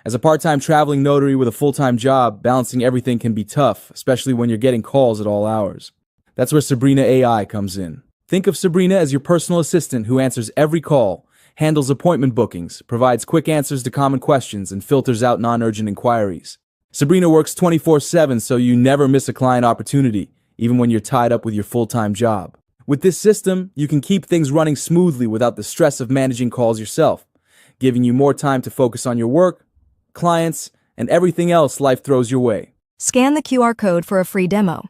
As a part-time traveling notary with a full-time job, balancing everything can be tough, especially when you're getting calls at all hours. That's where Sabrina AI comes in. Think of Sabrina as your personal assistant who answers every call, handles appointment bookings, provides quick answers to common questions, and filters out non-urgent inquiries. Sabrina works 24/7 so you never miss a client opportunity, even when you're tied up with your full-time job. With this system, you can keep things running smoothly without the stress of managing calls yourself, giving you more time to focus on your work, clients, and everything else life throws your way. Scan the QR code for a free demo.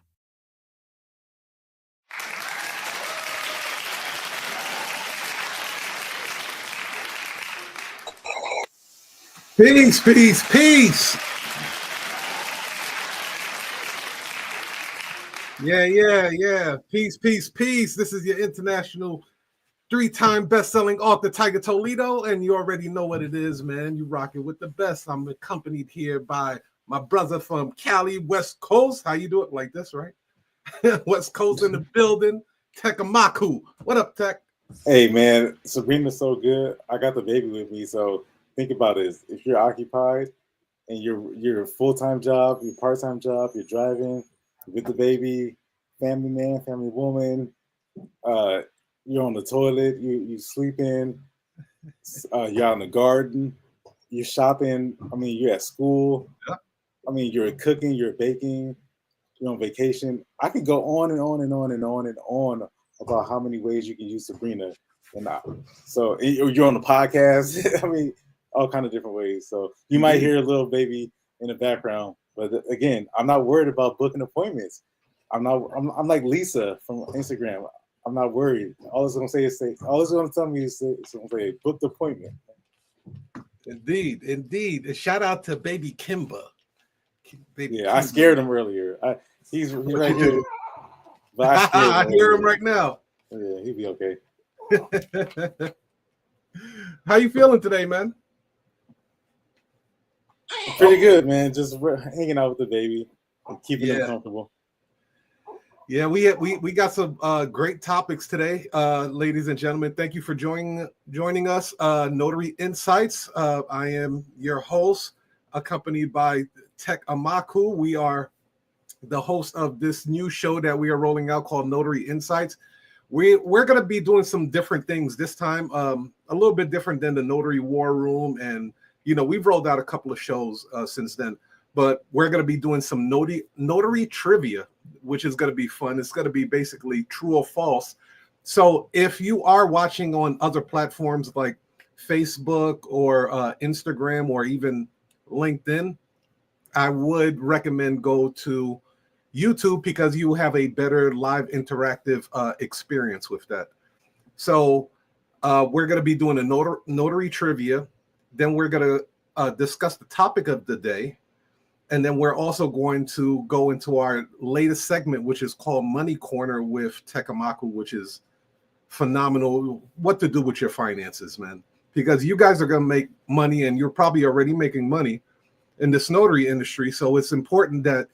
Peace, peace, peace. Yeah. Peace, peace, peace. This is your international 3-time best-selling author, TOLEDO, and you already know what it is, man. You rocking with the best. I'm accompanied here by my brother from Cali, West Coast. How you doing? Like this, right? West Coast in the building. Tekk Amaku. What up, Tekk? Hey, man, Sabrina's so good. I got the baby with me, so think about this. If you're occupied and you're full-time job, your part-time job, you're driving with the baby, family man, family woman, you're on the toilet, you sleeping, you're out in the garden, you're shopping, you're at school, you're cooking, you're baking, you're on vacation. I could go on and on and on and on and on about how many ways you can use Sabrina. So you're on the podcast, all kind of different ways. So you might hear a little baby in the background, but again, I'm not worried about booking appointments. I'm like Lisa from Instagram. I'm not worried. All it's gonna tell me is book the appointment. Indeed. Shout out to baby Kimba. Kimba. I scared him earlier. He's right here. But I hear him right now. Yeah, he'll be okay. How you feeling today, man? Pretty good, man. Just hanging out with the baby and keeping him comfortable. Yeah, we got some great topics today, ladies and gentlemen. Thank you for joining us. Notary Insights. I am your host, accompanied by Tekk Amaku. We are the host of this new show that we are rolling out called Notary Insights. We're going to be doing some different things this time, a little bit different than the Notary War Room, and we've rolled out a couple of shows since then. But we're going to be doing some notary trivia, which is going to be fun. It's going to be basically true or false. So if you are watching on other platforms like Facebook or Instagram or even LinkedIn, I would recommend go to YouTube because you have a better live interactive experience with that. So we're going to be doing a notary trivia. Then we're going to discuss the topic of the day. And then we're also going to go into our latest segment, which is called Money Corner with Tekk Amaku, which is phenomenal. What to do with your finances, man. Because you guys are going to make money, and you're probably already making money in this notary industry. So it's important that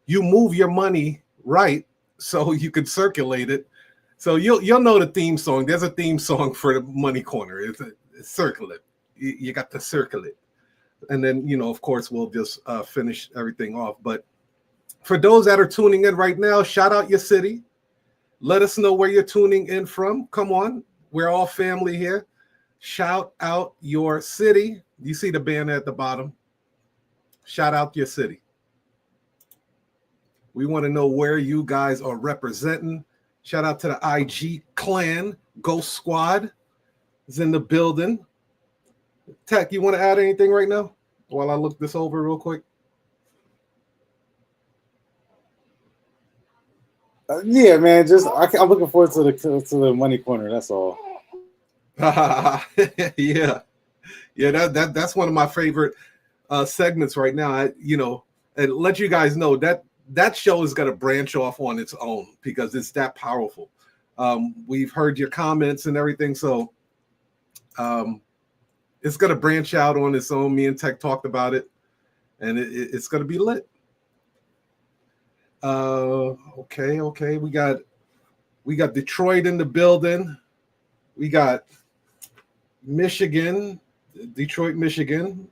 you move your money right so you can circulate it. So you'll know the theme song. There's a theme song for the Money Corner. It's circle it. You got to circle it. And then, of course, we'll just finish everything off. But for those that are tuning in right now, shout out your city. Let us know where you're tuning in from. Come on. We're all family here. Shout out your city. You see the banner at the bottom. Shout out your city. We want to know where you guys are representing. Shout out to the IG clan. Ghost Squad is in the building. Tekk, you want to add anything right now while I look this over real quick? Yeah, man. I'm looking forward to the Money Corner. That's all. Yeah. That's one of my favorite segments right now. And let you guys know that show is going to branch off on its own because it's that powerful. We've heard your comments and everything, so it's going to branch out on its own. Me and Tekk talked about it, and it's going to be lit. Okay. We got Detroit in the building. We got Michigan, Detroit, Michigan.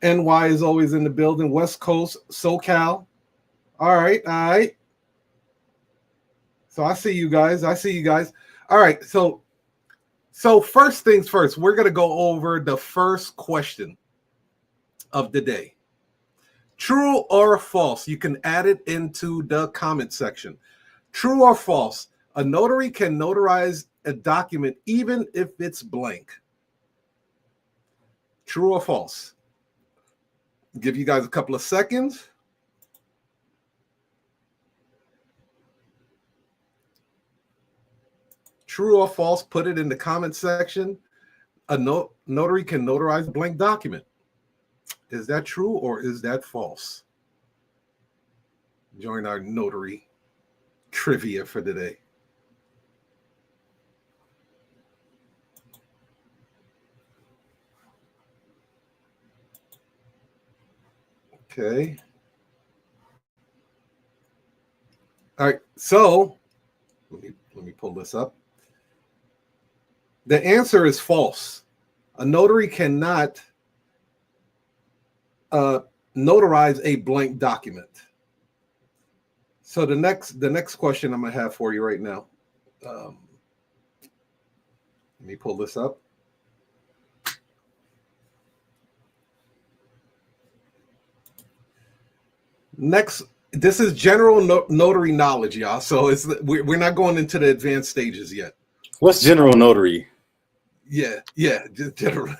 NY is always in the building. West Coast, SoCal. All right, all right. So I see you guys. All right. So first things first, we're gonna go over the first question of the day. True or false? You can add it into the comment section. True or false? A notary can notarize a document even if it's blank. True or false? Give you guys a couple of seconds. True or false? Put it in the comment section. A notary can notarize a blank document. Is that true or is that false? Join our notary trivia for today. Okay. All right. So let me pull this up. The answer is false. A notary cannot notarize a blank document. So the next question I'm gonna have for you right now. Let me pull this up. Next, this is general notary knowledge, y'all. So we're not going into the advanced stages yet. What's general notary? Yeah, just general.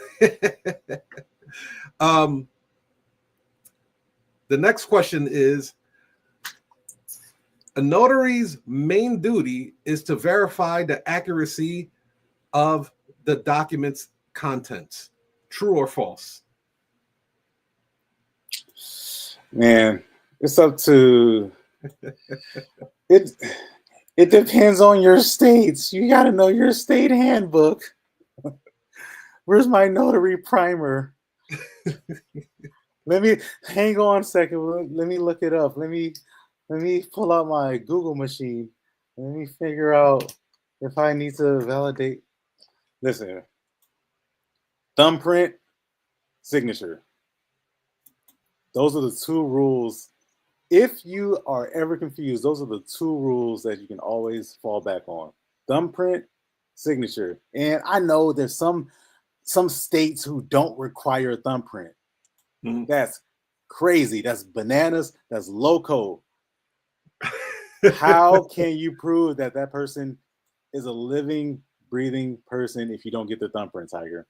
The next question is, a notary's main duty is to verify the accuracy of the document's contents. True or false? Man, it's up to it. It depends on your states. You got to know your state handbook. Where's my notary primer? Let me hang on a second. Let me look it up. Let me pull out my Google machine. Let me figure out if I need to validate. Listen, thumbprint, signature. Those are the two rules. If you are ever confused, those are the two rules that you can always fall back on. Thumbprint, signature. And I know there's some states who don't require a thumbprint. Mm-hmm. That's crazy. That's bananas. That's loco. How can you prove that that person is a living, breathing person if you don't get the thumbprint, Tiger?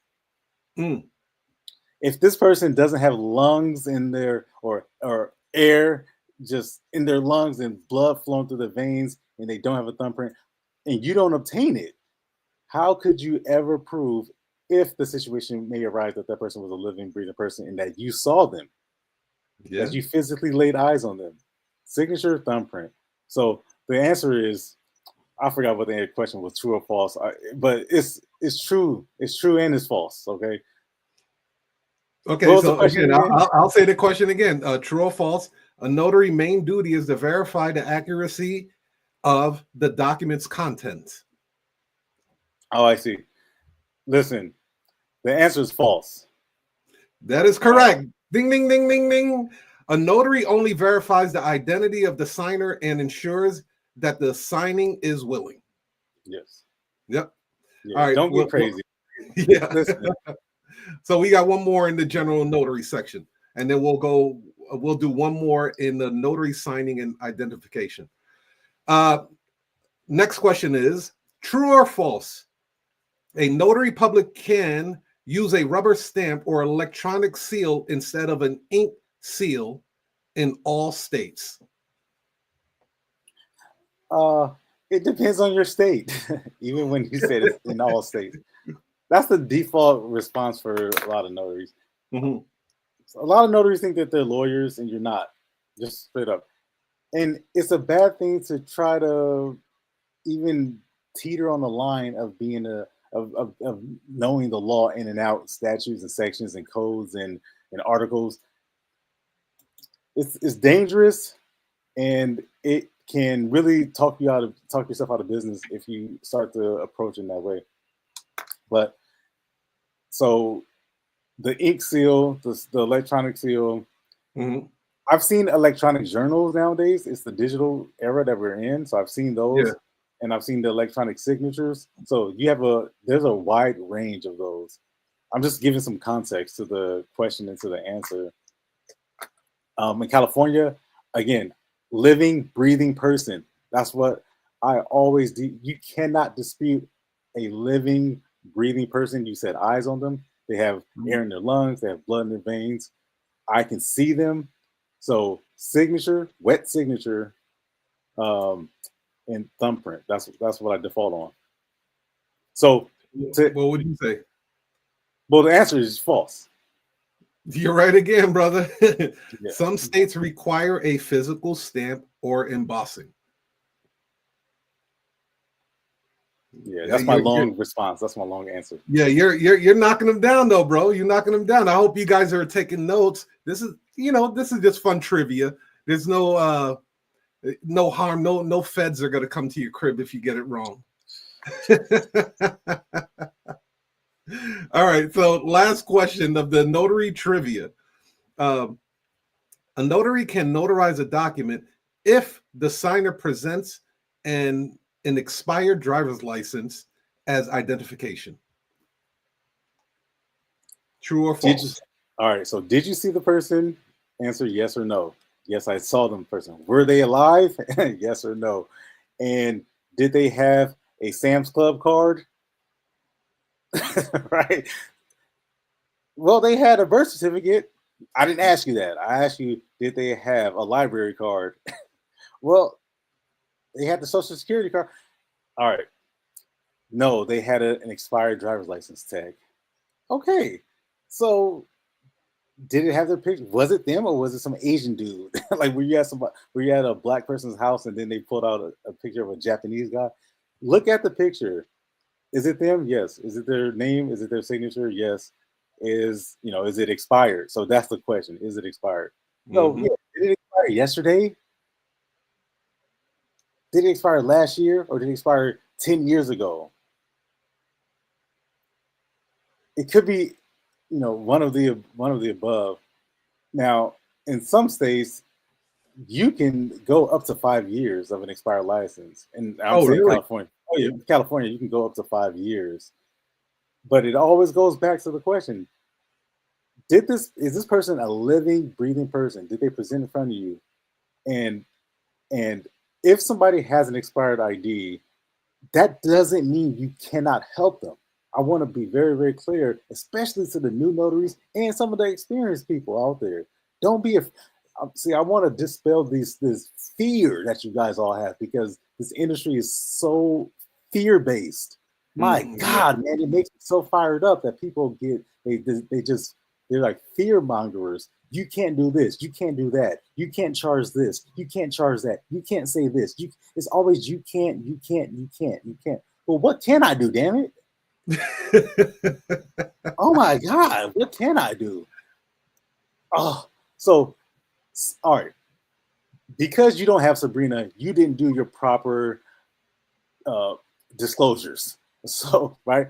If this person doesn't have lungs in their or air just in their lungs and blood flowing through the veins and they don't have a thumbprint and you don't obtain it, how could you ever prove if the situation may arise that that person was a living, breathing person and that you saw them, that you physically laid eyes on them? Signature, thumbprint. So the answer is, I forgot what the question was, true or false, but it's true. It's true and it's false, okay? Okay, so again, I'll say the question again. True or false? A notary main duty is to verify the accuracy of the document's contents. Oh, I see. Listen, the answer is false. That is correct. Ding, ding, ding, ding, ding. A notary only verifies the identity of the signer and ensures that the signing is willing. Yes. Yep. Yeah, all right. Don't get crazy. Yeah. So we got one more in the general notary section, and then we'll do one more in the notary signing and identification. Next question is, true or false? A notary public can use a rubber stamp or electronic seal instead of an ink seal in all states. It depends on your state. Even when you said it's in all states. That's the default response for a lot of notaries. Mm-hmm. A lot of notaries think that they're lawyers and you're not, just straight up. And it's a bad thing to try to even teeter on the line of being of knowing the law in and out, statutes and sections and codes and articles. It's dangerous, and it can really talk yourself out of business if you start to approach it in that way. But so the ink seal, the electronic seal. Mm-hmm. I've seen electronic journals nowadays. It's the digital era that we're in. So I've seen those, Yeah. and I've seen the electronic signatures. So there's a wide range of those. I'm just giving some context to the question and to the answer. In California, again, living, breathing person. That's what I always do. You cannot dispute a living, breathing person. You set eyes on them. They have air in their lungs. They have blood in their veins. I can see them. So signature, wet signature, and thumbprint. That's what I default on. So, What would you say? Well, the answer is false. You're right again, brother. Yeah. Some states require a physical stamp or embossing. Yeah, that's my long response. That's my long answer. Yeah, you're knocking them down though, bro. You're knocking them down. I hope you guys are taking notes. This is just fun trivia. There's no harm. No feds are gonna come to your crib if you get it wrong. All right. So last question of the notary trivia. A notary can notarize a document if the signer presents an expired driver's license as identification. True or false? All right. So did you see the person? Answer yes or no. Yes, I saw them person. Were they alive? Yes or no. And did they have a Sam's Club card? Right. Well, they had a birth certificate. I didn't ask you that. I asked you, did they have a library card? Well, they had the Social Security card. All right. No, they had an expired driver's license tag. Okay. So did it have their picture? Was it them or was it some Asian dude? Like were you at a black person's house and then they pulled out a picture of a Japanese guy? Look at the picture. Is it them? Yes. Is it their name? Is it their signature? Yes. Is it expired? So that's the question. Is it expired? So yeah, did it expire yesterday? Did it expire last year or did it expire 10 years ago? It could be, one of the above. Now, in some states, you can go up to 5 years of an expired license. And I'm saying really? California. Oh yeah, California, you can go up to 5 years. But it always goes back to the question: is this person a living, breathing person? Did they present in front of you? And if somebody has an expired ID, that doesn't mean you cannot help them. I want to be very, very clear, especially to the new notaries and some of the experienced people out there. Don't be I want to dispel this fear that you guys all have because this industry is so fear-based. My God, man, it makes me so fired up that people they're like fear mongers. You can't do this. You can't do that. You can't charge this. You can't charge that. You can't say this. It's always you can't. Well, what can I do, damn it? Oh my God, what can I do? Oh, so, all right. Because you don't have Sabrina, you didn't do your proper disclosures. So, right?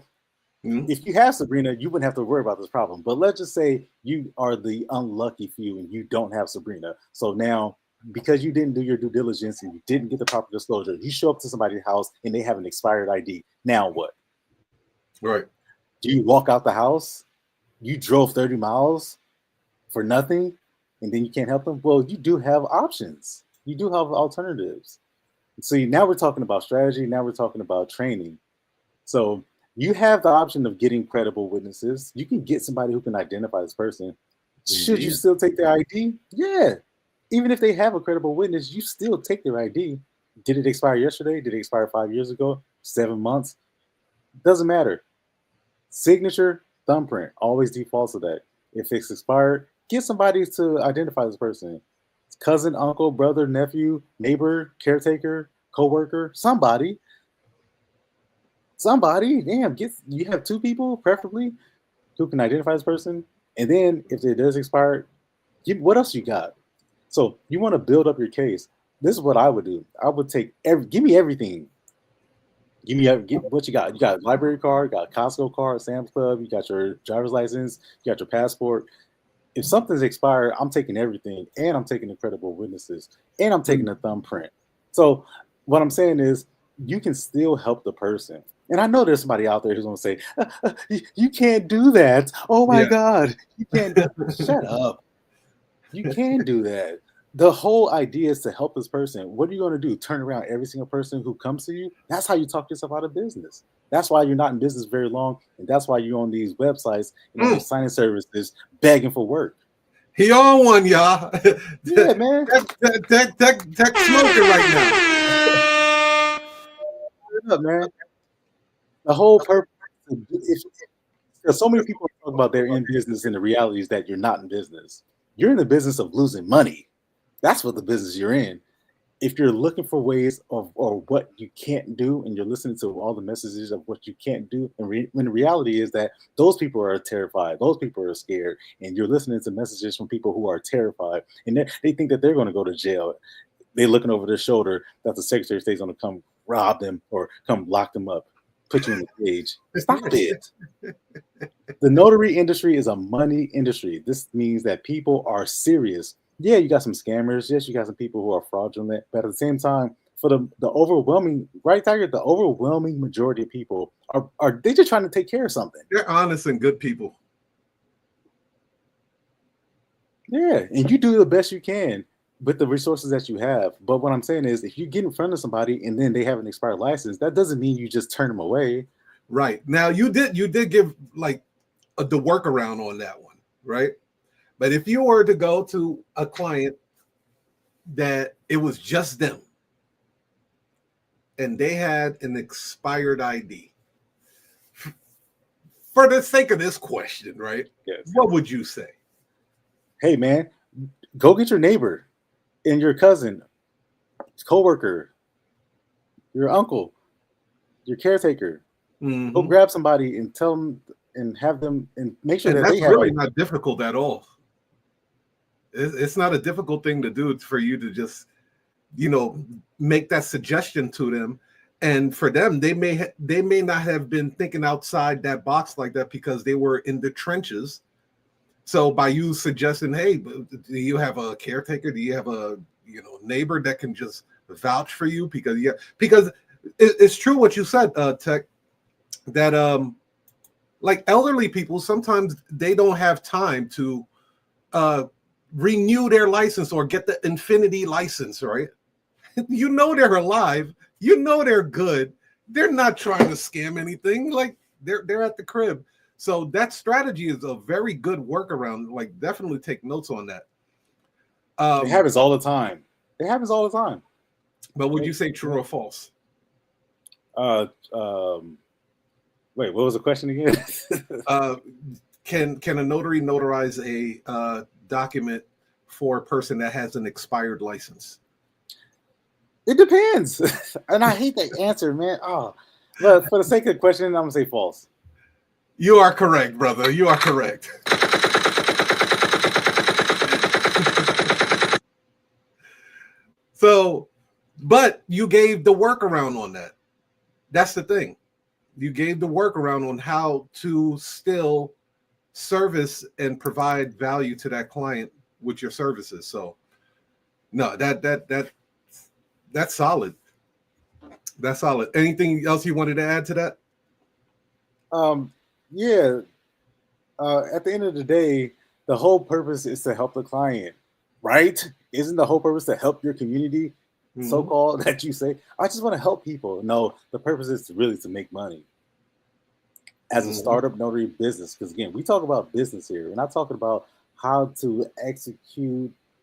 If you have Sabrina, you wouldn't have to worry about this problem. But let's just say you are the unlucky few and you don't have Sabrina. So now, because you didn't do your due diligence and you didn't get the proper disclosure, you show up to somebody's house and they have an expired ID. Now what? Right. Do you walk out the house? You drove 30 miles for nothing and then you can't help them? Well, you do have options. You do have alternatives. See, now we're talking about strategy. Now we're talking about training. So you have the option of getting credible witnesses. You can get somebody who can identify this person. Should you still take their ID? Yeah. Even if they have a credible witness, you still take their ID. Did it expire yesterday? Did it expire 5 years ago? 7 months? Doesn't matter. Signature, thumbprint, always defaults to that. If it's expired, get somebody to identify this person. Cousin, uncle, brother, nephew, neighbor, caretaker, coworker, somebody. Damn, you have 2 people, preferably, who can identify this person. And then if it does expire, what else you got? So you want to build up your case. This is what I would do. I would take give me everything. Give me what you got. You got a library card, got a Costco card, Sam's Club, you got your driver's license, you got your passport. If something's expired, I'm taking everything, and I'm taking the credible witnesses, and I'm taking the thumbprint. So what I'm saying is you can still help the person. And I know there's somebody out there who's going to say, you can't do that. Oh my God, you can't. Shut up. You can do that. The whole idea is to help this person. What are you going to do? Turn around every single person who comes to you? That's how you talk yourself out of business. That's why you're not in business very long. And that's why you're on these websites and on these signing services begging for work. He on one, y'all. Yeah, man. Tekk smoking right now. Up, man. The whole purpose is so many people talk about they're in business, and the reality is that you're not in business. You're in the business of losing money. That's what the business you're in. If you're looking for ways of or what you can't do, and you're listening to all the messages of what you can't do, and when the reality is that those people are terrified, those people are scared, and you're listening to messages from people who are terrified, and they think that they're going to go to jail. They're looking over their shoulder that the Secretary of State is going to come rob them or come lock them up, put you in the cage. Stop it. The notary industry is a money industry. This means that people are serious. Yeah, you got some scammers. Yes, you got some people who are fraudulent. But at the same time, for the overwhelming, right, Tiger, the overwhelming majority of people are they just trying to take care of something. They're honest and good people. Yeah, and you do the best you can with the resources that you have. But what I'm saying is, if you get in front of somebody and then they have an expired license, that doesn't mean you just turn them away. Right. Now you did give like the workaround on that one, right? But if you were to go to a client that it was just them and they had an expired ID, for the sake of this question, right? Yes. What would you say? Hey, man, go get your neighbor and your cousin, coworker, your uncle, your caretaker. Mm-hmm. Go grab somebody and tell them and have them and make sure that that's they have really not difficult at all. It's not a difficult thing to do for you to just, make that suggestion to them. And for them, they may not have been thinking outside that box like that because they were in the trenches. So by you suggesting, hey, do you have a caretaker? Do you have a neighbor that can just vouch for you? Because it's true what you said, Tekk, that like elderly people, sometimes they don't have time to renew their license or get the infinity license, right? They're alive, they're good, they're not trying to scam anything, like they're at the crib. So that strategy is a very good workaround. Like, definitely take notes on that. It happens all the time. But would you say true or false? Wait, what was the question again? Can a notary notarize a document for a person that has an expired license? It depends. And I hate that answer, man. But for the sake of the question, I'm gonna say false. You are correct, brother. You are correct. So, but you gave the workaround on that. That's the thing. You gave the workaround on how to still service and provide value to that client with your services. So, no, that's solid. That's solid. Anything else you wanted to add to that? Yeah. At the end of the day, the whole purpose is to help the client, right? Isn't the whole purpose to help your community, so-called, that you say, I just want to help people? No, the purpose is really to make money. As a startup notary business, because again, we talk about business here. We're not talking about how to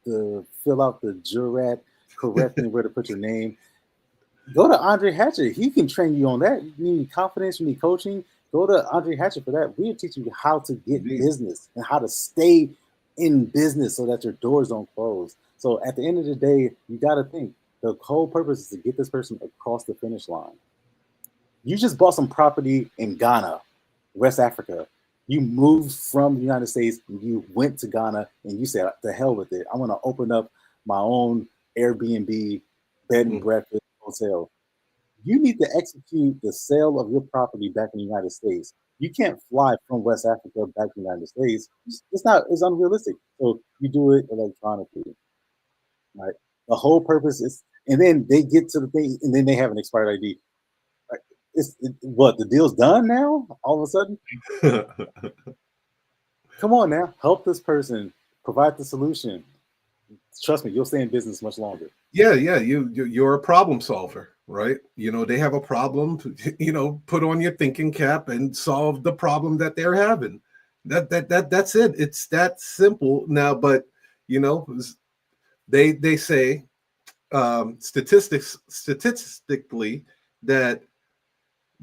fill out the jurat correctly, where to put your name. Go to Andre Hatchett. He can train you on that. You need confidence, you need coaching. Go to Andre Hatchett for that. We'll teach you how to get business and how to stay in business so that your doors don't close. So at the end of the day, you got to think the whole purpose is to get this person across the finish line. You just bought some property in Ghana, West Africa. You moved from the United States, and you went to Ghana, and you said, "The hell with it! I'm going to open up my own Airbnb bed and breakfast hotel." you need to execute the sale of your property back in the United States. You can't fly from West Africa back to the United States. It's unrealistic. So you do it electronically, right? The whole purpose is, and then they get to the thing, and then they have an expired ID. Like, what, the deal's done now? All of a sudden? Come on now, help this person, provide the solution. Trust me, you'll stay in business much longer. Yeah, you're a problem solver, right? They have a problem, put on your thinking cap and solve the problem that they're having. That's it. It's that simple now. But they say statistically that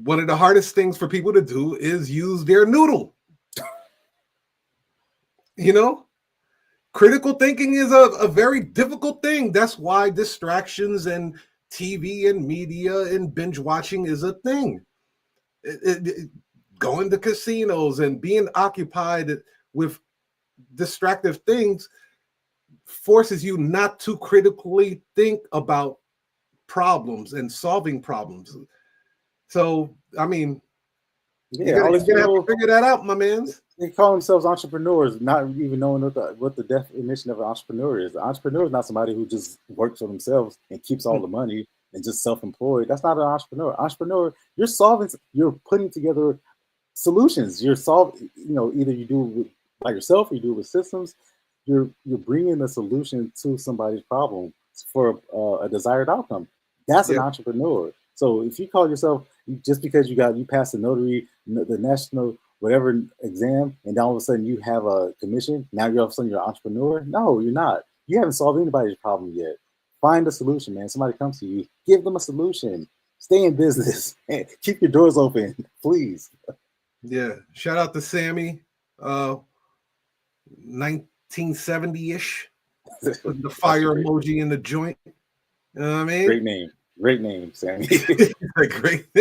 one of the hardest things for people to do is use their noodle. Critical thinking is a very difficult thing. That's why distractions and TV and media and binge watching is a thing. Going to casinos and being occupied with distractive things forces you not to critically think about problems and solving problems. So, I mean, you're gonna have to figure that out, my man. They call themselves entrepreneurs, not even knowing what the definition of an entrepreneur is. An entrepreneur is not somebody who just works for themselves and keeps all the money and just self-employed. That's not an entrepreneur. Entrepreneur, you're putting together solutions. You're solving, either you do it by yourself or you do it with systems. You're bringing a solution to somebody's problem for a desired outcome. That's an entrepreneur. So if you call yourself, just because you passed the notary, the national whatever exam, and all of a sudden you have a commission, now all of a sudden you're an entrepreneur. No, you're not. You haven't solved anybody's problem yet. Find a solution, man. Somebody comes to you, give them a solution. Stay in business and keep your doors open, please. Yeah. Shout out to Sammy, 1970-ish. The fire emoji in the joint. You know what I mean? Great name, Sammy. Great.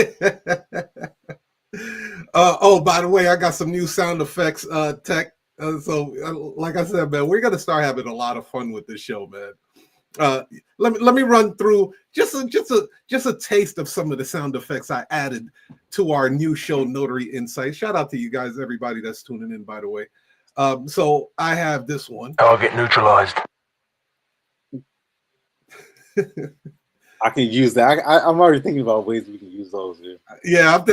By the way, I got some new sound effects, Tekk. So, like I said, man, we're gonna start having a lot of fun with this show, man. Let me run through just a taste of some of the sound effects I added to our new show, Notary Insight. Shout out to you guys, everybody that's tuning in, by the way. So I have this one. Target neutralized. I can use that. I'm already thinking about ways we can use those. Yeah,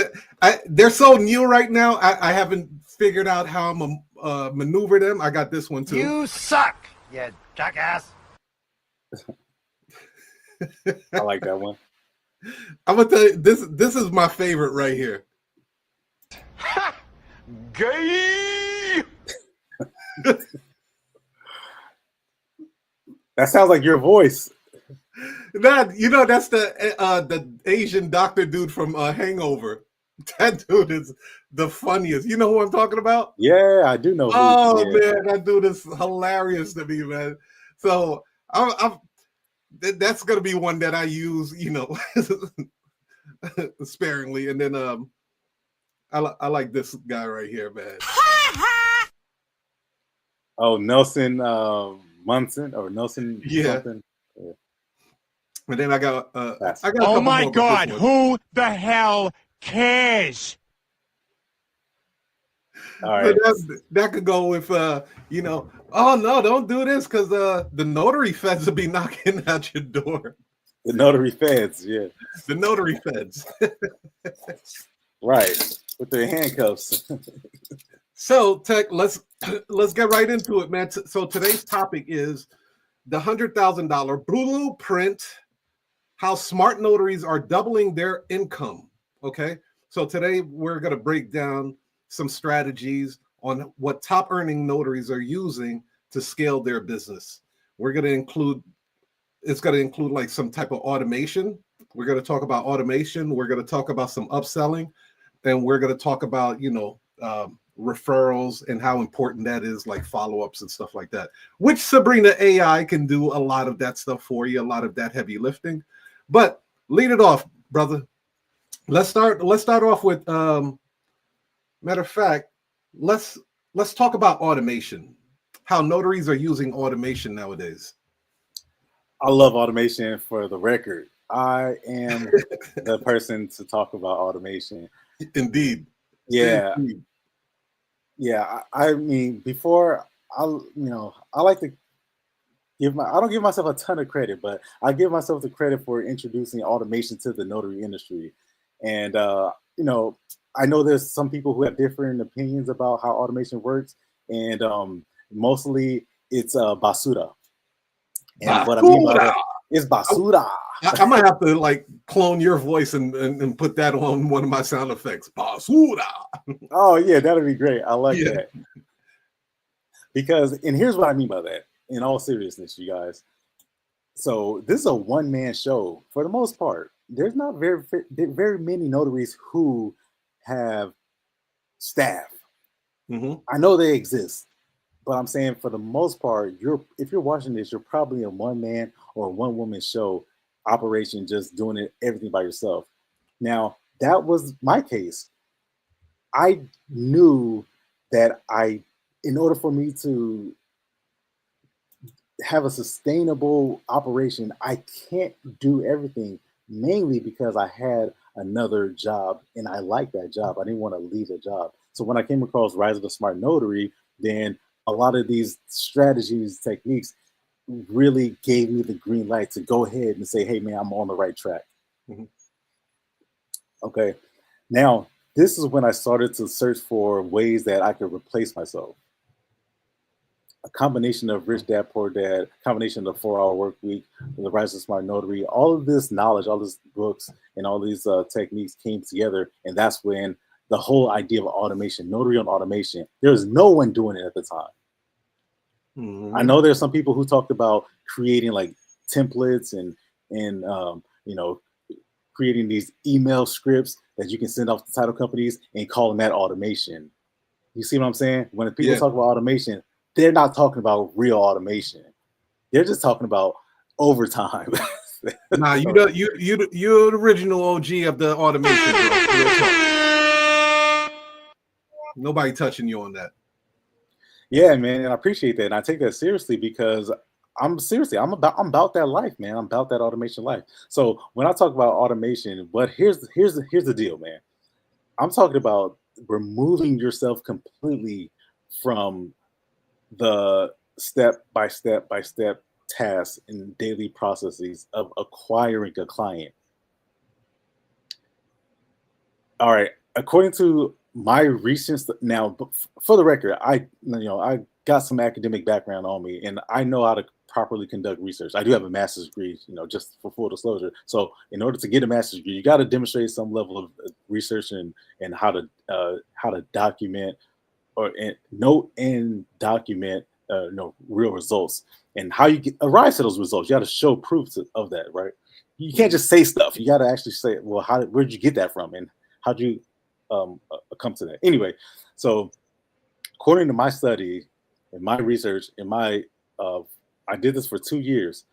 they're so new right now. I haven't figured out how I'm gonna maneuver them. I got this one too. You suck, you jackass. I like that one. I'm gonna tell you, this is my favorite right here. Gay. That sounds like your voice. That's the Asian doctor dude from Hangover. That dude is the funniest. You know who I'm talking about? Yeah, I do know. Man, that dude is hilarious to me, man. So that's gonna be one that I use, sparingly. And then I like this guy right here, man. Oh, Nelson Munson or Nelson something. Yeah. And then I got oh my God, who the hell cares? All right. That could go with oh no, don't do this because the notary feds will be knocking at your door. The notary feds, yeah. The notary feds. Right. With their handcuffs. So, Tekk, let's get right into it, man. So today's topic is the $100,000 blueprint. How smart notaries are doubling their income. Okay, so today we're going to break down some strategies on what top earning notaries are using to scale their business. It's going to include like some type of automation. We're going to talk about automation. We're going to talk about some upselling, and we're going to talk about, referrals and how important that is, like follow-ups and stuff like that, which Sabrina AI can do a lot of that stuff for you, a lot of that heavy lifting. But lead it off, brother. Let's start off with matter of fact, let's talk about automation. How notaries are using automation nowadays. I love automation. For the record, I am the person to talk about automation. Indeed. Yeah. Indeed. Yeah. I mean, before I like to I don't give myself a ton of credit, but I give myself the credit for introducing automation to the notary industry. And, I know there's some people who have different opinions about how automation works. And mostly it's basura. And what I mean by that is basura. I might have to like clone your voice and put that on one of my sound effects. Basura. Oh, yeah, that'd be great. I like Yeah. that. Because, and here's what I mean by that, in all seriousness, you guys. So this is a one-man show for the most part. There's not very many notaries who have staff. I know they exist, but I'm saying for the most part, if you're watching this, you're probably a one-man or one-woman show operation, just doing everything by yourself. Now, that was my case. I knew that in order for me to have a sustainable operation, I can't do everything, mainly because I had another job and I liked that job. I didn't want to leave the job. So when I came across Rise of the Smart Notary, then a lot of these strategies, techniques really gave me the green light to go ahead and say, hey man, I'm on the right track. Okay. Now, this is when I started to search for ways that I could replace myself. A combination of Rich Dad, Poor Dad, combination of 4-Hour Work Week, the Rise of Smart Notary, all of this knowledge, all these books, and all these techniques came together. And that's when the whole idea of automation, notary on automation, there's no one doing it at the time. I know there's some people who talked about creating like templates and creating these email scripts that you can send off to title companies and calling that automation. You see what I'm saying? When people talk about automation, they're not talking about real automation. They're just talking about overtime. Nah, you're the original OG of the automation, bro. Nobody touching you on that. Yeah, man, and I appreciate that, and I take that seriously because I'm about that life, man. I'm about that automation life. So when I talk about automation, but here's the deal, man. I'm talking about removing yourself completely from the step by step tasks and daily processes of acquiring a client. All right, according to my recent now, for the record, I got some academic background on me, and I know how to properly conduct research. I do have a master's degree, just for full disclosure. So in order to get a master's degree, you got to demonstrate some level of research and how to document note and document real results, and how you arrive to those results. You got to show proof of that, right? You can't just say stuff. You got to actually say, well, where'd you get that from, and how'd you come to that? Anyway, so according to my study and my research and I did this for 2 years.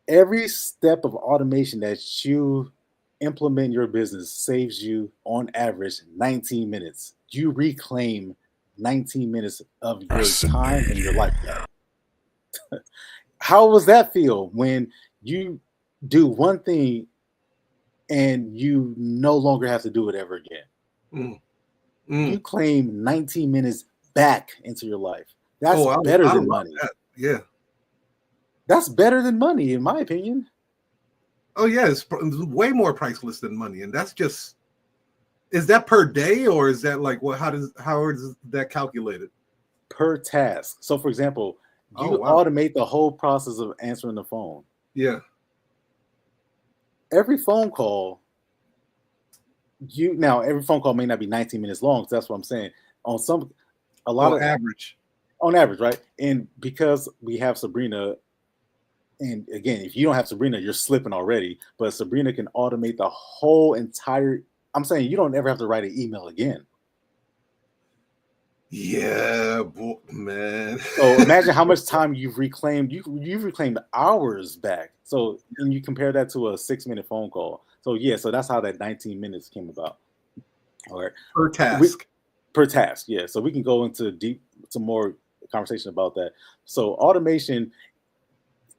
Every step of automation that you implement in your business saves you, on average, 19 minutes. You reclaim 19 minutes of your time and your life back. How does that feel when you do one thing and you no longer have to do it ever again? You claim 19 minutes back into your life. That's better than money. Yeah. That's better than money, in my opinion. Oh, yeah. It's way more priceless than money. And that's just, is that per day, or is that like, how is that calculated? Per task. So, for example, you automate the whole process of answering the phone. Yeah. Every phone call may not be 19 minutes long. So that's what I'm saying. On average, right? And because we have Sabrina, and again, if you don't have Sabrina, you're slipping already. But Sabrina can automate the whole entire. I'm saying you don't ever have to write an email again. Yeah, man. So imagine how much time you've reclaimed. You've reclaimed hours back. So and you compare that to a 6-minute phone call. So yeah, so that's how that 19 minutes came about. All right. Per task. Per task, yeah. So we can go into some more conversation about that. So automation.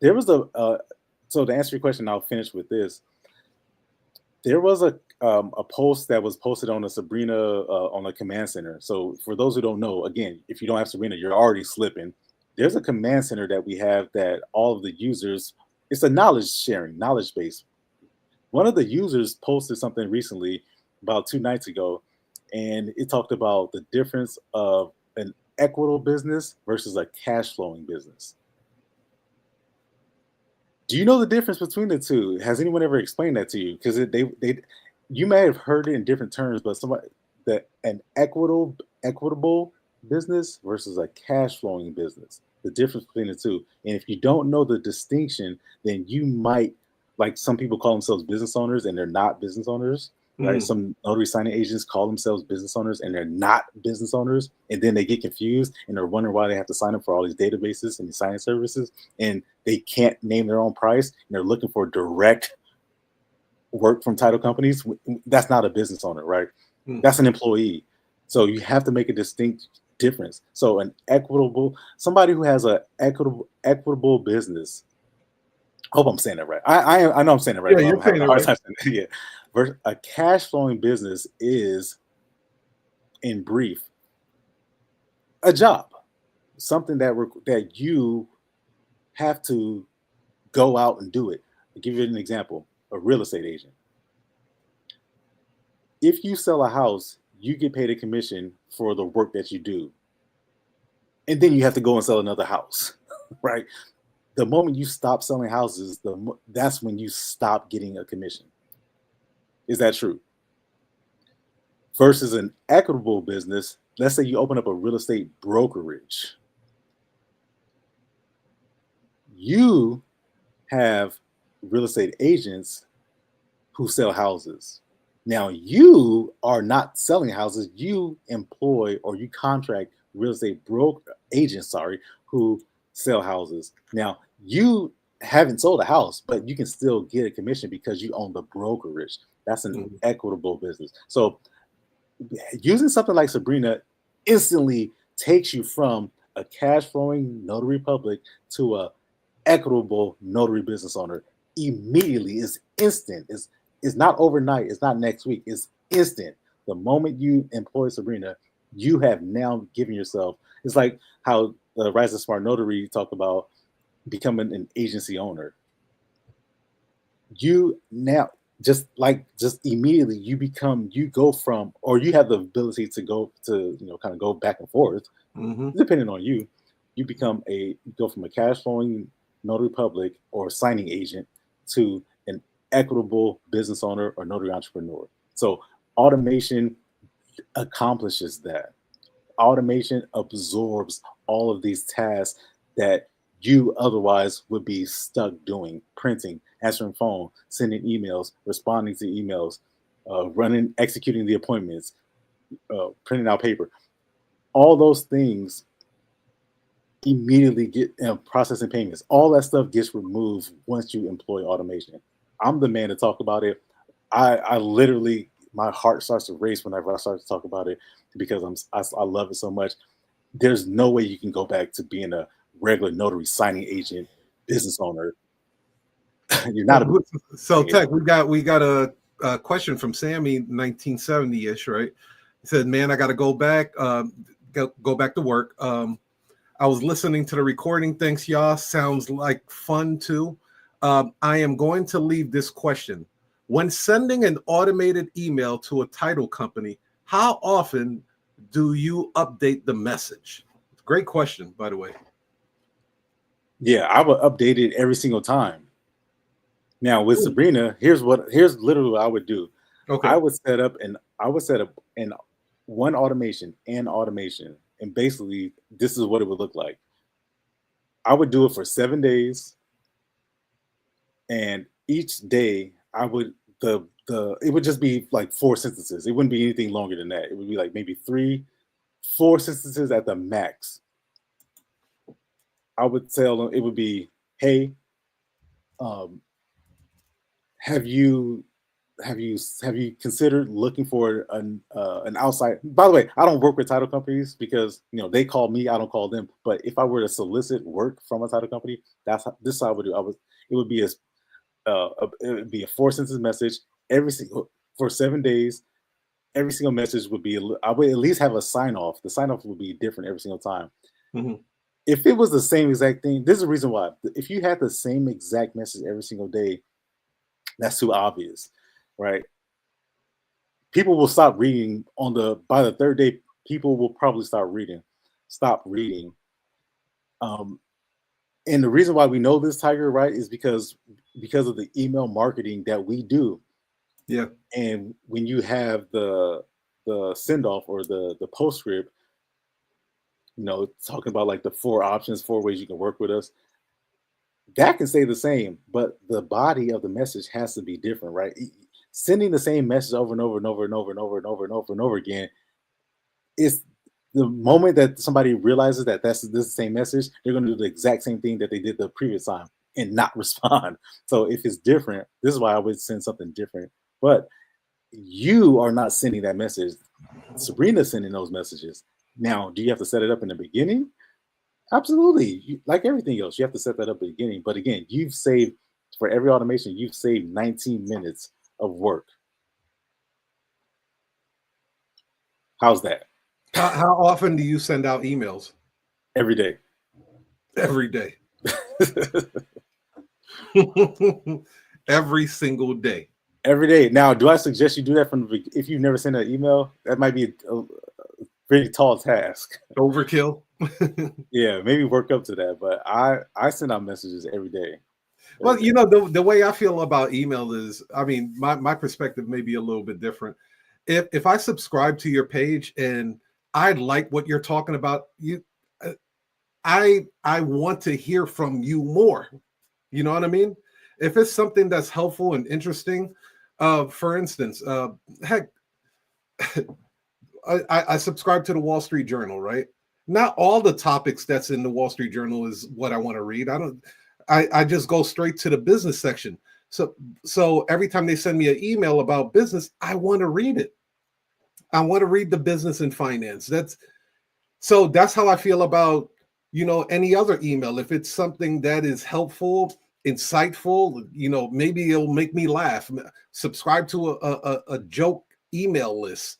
There was So to answer your question, I'll finish with this. There was a post that was posted on a Sabrina on a command center. So for those who don't know, again, if you don't have Sabrina, you're already slipping. There's a command center that we have that all of the users, it's a knowledge sharing, knowledge base. One of the users posted something recently about 2 nights ago, and it talked about the difference of an equitable business versus a cash flowing business. Do you know the difference between the two? Has anyone ever explained that to you? Because you may have heard it in different terms, but an equitable business versus a cash flowing business, the difference between the two. And if you don't know the distinction, then you might, like some people call themselves business owners and they're not business owners. Right? Some notary signing agents call themselves business owners and they're not business owners, and then they get confused and they're wondering why they have to sign up for all these databases and these signing services, and they can't name their own price, and they're looking for direct work from title companies. That's not a business owner, right? That's an employee. So you have to make a distinct difference. So somebody who has an equitable business. I hope I'm saying that right. I know I'm saying it right. Yeah, you're saying it right. Yeah. A cash flowing business is, in brief, a job, something that you have to go out and do it. I'll give you an example: a real estate agent. If you sell a house, you get paid a commission for the work that you do, and then you have to go and sell another house, right? The moment you stop selling houses, that's when you stop getting a commission. Is that true? Versus an equitable business, let's say you open up a real estate brokerage. You have real estate agents who sell houses. Now, you are not selling houses. You employ or you contract real estate agents, who sell houses. Now, you haven't sold a house, but you can still get a commission because you own the brokerage. That's an equitable business. So using something like Sabrina instantly takes you from a cash flowing notary public to a equitable notary business owner immediately. Is instant. It's not overnight. It's not next week. It's instant. The moment you employ Sabrina, you have now given yourself. It's like how the Rise of Smart Notary talked about becoming an agency owner. You now just immediately you go from, or you have the ability to go to, kind of go back and forth, depending on you. You go from a cash flowing notary public or signing agent to an equitable business owner or notary entrepreneur. So automation accomplishes that. Automation absorbs all of these tasks that you otherwise would be stuck doing: printing, answering phone, sending emails, responding to emails, executing the appointments, printing out paper. All those things immediately get processing payments. All that stuff gets removed once you employ automation. I'm the man to talk about it. I literally, my heart starts to race whenever I start to talk about it because I love it so much. There's no way you can go back to being a regular notary signing agent, business owner. You're not. So Tekk, we got a question from Sammy, 1970-ish, right? He said, "Man, I got to go back, go back to work. I was listening to the recording. Thanks, y'all. Sounds like fun too. I am going to leave this question. When sending an automated email to a title company, how often do you update the message?" Great question, by the way. Yeah, I would update it every single time. Now with Sabrina, here's literally what I would do. Okay. I would set up an one automation, and basically this is what it would look like. I would do it for 7 days, and each day it would just be like 4 sentences. It wouldn't be anything longer than that. It would be like maybe 3-4 sentences at the max. I would tell them, it would be, "Hey, have you considered looking for an outside?" By the way, I don't work with title companies because they call me, I don't call them. But if I were to solicit work from a title company, this is how I would do. It would be it would be a 4 sentence message for 7 days. Every single message would be, I would at least have a sign off. The sign off would be different every single time. Mhm. If it was the same exact thing, this is the reason why. If you had the same exact message every single day, that's too obvious, right? People will stop reading by the third day. People will probably stop reading. And the reason why we know this, Tiger, right, is because of the email marketing that we do. Yeah. And when you have the send off or the postscript, talking about like the 4 options, 4 ways you can work with us, that can stay the same, but the body of the message has to be different, right? Sending the same message over and over and over and over and over and over and over and over again is the moment that somebody realizes that this is the same message, they're going to do the exact same thing that they did the previous time and not respond. So if it's different, this is why I would send something different. But you are not sending that message. Sabrina's sending those messages. Now, do you have to set it up in the beginning? Absolutely. Like everything else, you have to set that up at the beginning. But again, for every automation, you've saved 19 minutes of work. How's that? How often do you send out emails? Every day. Every day. Every single day. Every day. Now, do I suggest you do that if you've never sent an email? That might be a pretty tall task. Overkill. Yeah, maybe work up to that. But I send out messages every day. Well, the way I feel about email is, I mean, my perspective may be a little bit different. If I subscribe to your page and I like what you're talking about, I want to hear from you more. You know what I mean? If it's something that's helpful and interesting, for instance, heck, I subscribe to the Wall Street Journal, right? Not all the topics that's in the Wall Street Journal is what I want to read. I just go straight to the business section. So every time they send me an email about business, I want to read it. I want to read the business and finance. That's how I feel about, any other email. If it's something that is helpful, insightful, maybe it'll make me laugh. Subscribe to a joke email list.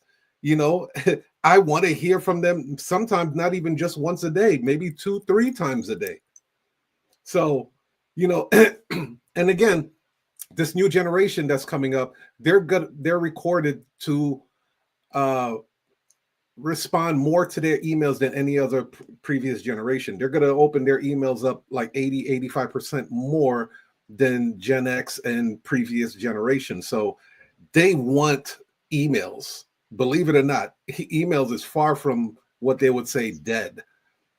I want to hear from them, sometimes not even just once a day, maybe 2-3 times a day. So, and again, this new generation that's coming up, they're recorded to respond more to their emails than any other previous generation. They're going to open their emails up like 80-85% more than Gen X and previous generations. So they want emails. Believe it or not, emails is far from what they would say dead.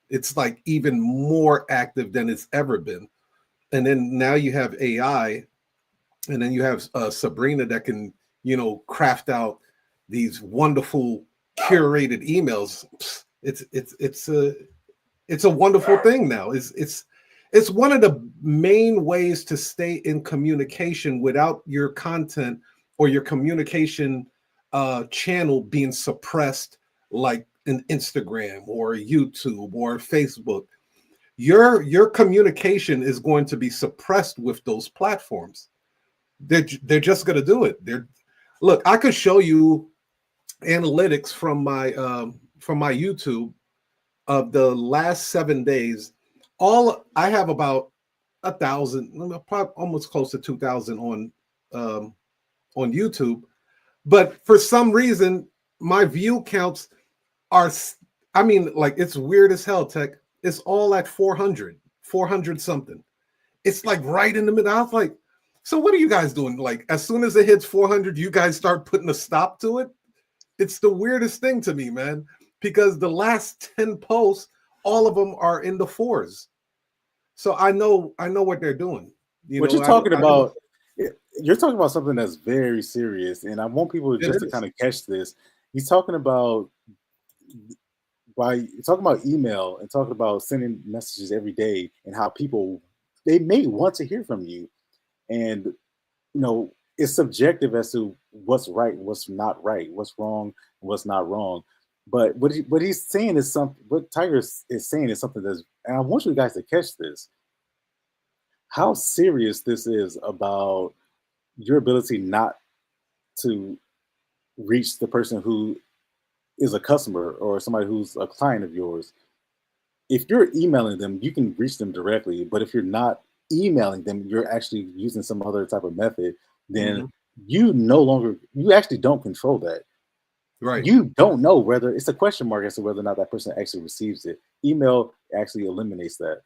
It's like even more active than it's ever been. And then now you have AI, and then you have Sabrina that can, craft out these wonderful curated emails. It's a wonderful thing now. It's one of the main ways to stay in communication without your content or your communication channel being suppressed, like an Instagram or YouTube or Facebook. Your communication is going to be suppressed with those platforms. They're just going to do it. Look, I could show you analytics from my YouTube of the last 7 days. I have about 1,000, almost close to 2,000 on YouTube. But for some reason, my view counts are, like, it's weird as hell, Tekk. It's all at 400 something. It's like right in the middle. I was like, so what are you guys doing? Like, as soon as it hits 400, you guys start putting a stop to it? It's the weirdest thing to me, man, because the last 10 posts, all of them are in the 4s. So I know what they're doing. What you're talking about, you're talking about something that's very serious, and I want people to kind of catch this. He's talking about email and talking about sending messages every day and how people, they may want to hear from you, and it's subjective as to what's right and what's not right, what's wrong and what's not wrong. But what he's saying is something. What Tiger is saying is something that's, and I want you guys to catch this. how serious this is about your ability not to reach the person who is a customer or somebody who's a client of yours. If you're emailing them, you can reach them directly. But if you're not emailing them, you're actually using some other type of method, then you actually don't control that. Right. You don't know whether it's a question mark as to whether or not that person actually receives it. Email actually eliminates that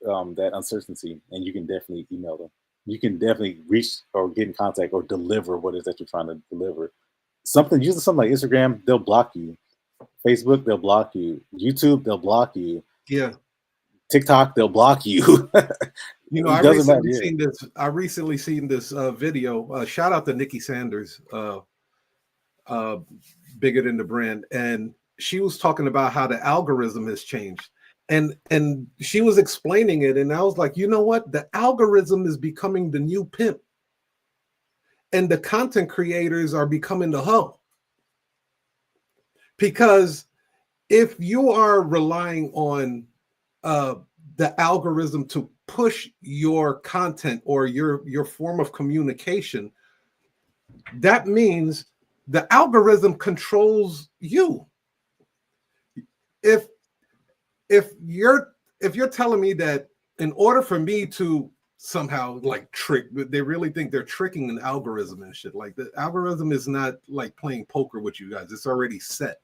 uncertainty, and you can definitely email them. You can definitely reach or get in contact or deliver what it is that you're trying to deliver. Using something like Instagram, they'll block you. Facebook, they'll block you. YouTube, they'll block you. Yeah. TikTok, they'll block you. You know, I recently seen this video. Shout out to Nikki Sanders, Bigger Than the Brand, and she was talking about how the algorithm has changed, and she was explaining it, and I was like, you know what? The algorithm is becoming the new pimp, and the content creators are becoming the hoe. Because if you are relying on the algorithm to push your content or your form of communication, that means the algorithm controls you. If you're telling me that in order for me to somehow like trick, they really think they're tricking an algorithm and shit. Like the algorithm is not like playing poker with you guys. It's already set.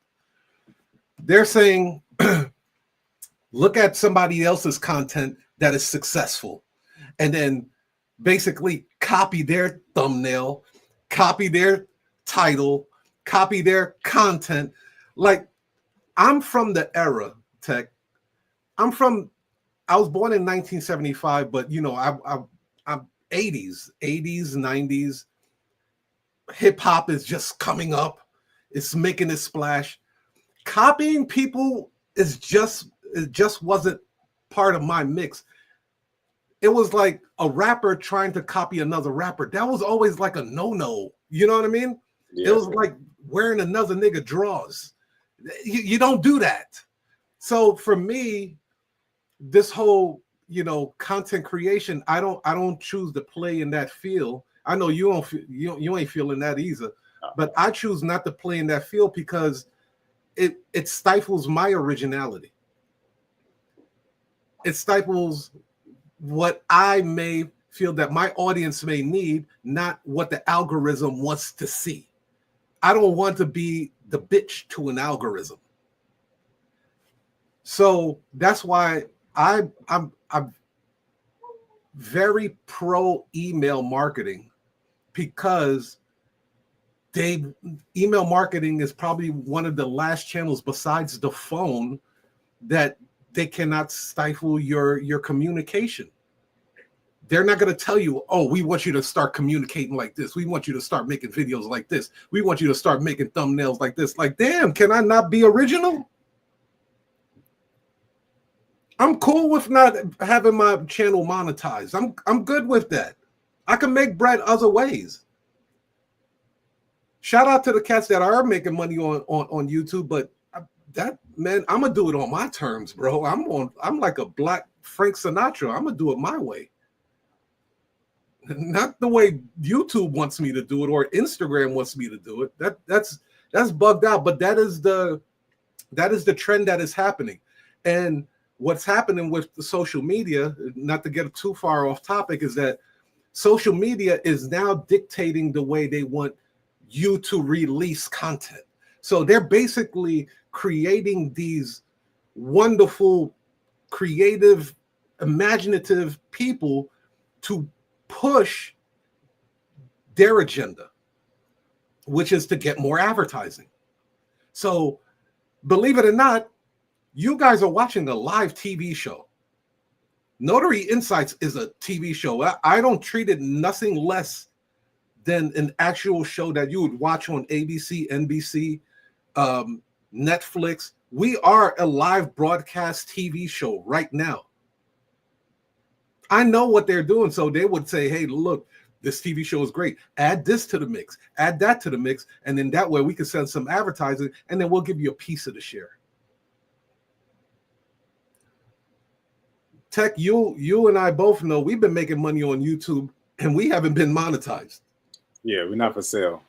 They're saying, look at somebody else's content that is successful, and then basically copy their thumbnail, copy their title, copy their content. Like, I'm from the era, Tekk. I was born in 1975, but you know, I'm 80s, 90s. Hip hop is just coming up. It's making a splash. Copying people it just wasn't part of my mix. It was like a rapper trying to copy another rapper. That was always like a no-no. You know what I mean? Yeah. It was like wearing another nigga drawers. You don't do that. So for me, this whole, you know, content creation, I don't choose to play in that field. I know you ain't feeling that either, but I choose not to play in that field because it stifles my originality. It stifles what I may feel that my audience may need, not what the algorithm wants to see. I don't want to be the bitch to an algorithm. So that's why I'm very pro email marketing, because email marketing is probably one of the last channels besides the phone that they cannot stifle your communication. They're not going to tell you, oh, we want you to start communicating like this. We want you to start making videos like this. We want you to start making thumbnails like this. Like, damn, can I not be original? I'm cool with not having my channel monetized. I'm good with that. I can make bread other ways. Shout out to the cats that are making money on YouTube, but that, man, I'm gonna do it on my terms, bro. I'm like a black Frank Sinatra. I'm gonna do it my way, not the way YouTube wants me to do it or Instagram wants me to do it. That's bugged out. But that is the trend that is happening, and what's happening with the social media, not to get too far off topic, is that social media is now dictating the way they want you to release content. So they're basically creating these wonderful, creative, imaginative people to push their agenda, which is to get more advertising. So believe it or not, you guys are watching a live TV show. Notary Insights is a TV show. I don't treat it nothing less than an actual show that you would watch on ABC, NBC, Netflix. We are a live broadcast TV show right now. I know what they're doing. So they would say, hey, look, this TV show is great. Add this to the mix, add that to the mix. And then that way we can send some advertising, and then we'll give you a piece of the share. Tekk, you and I both know we've been making money on YouTube and we haven't been monetized. Yeah, we're not for sale.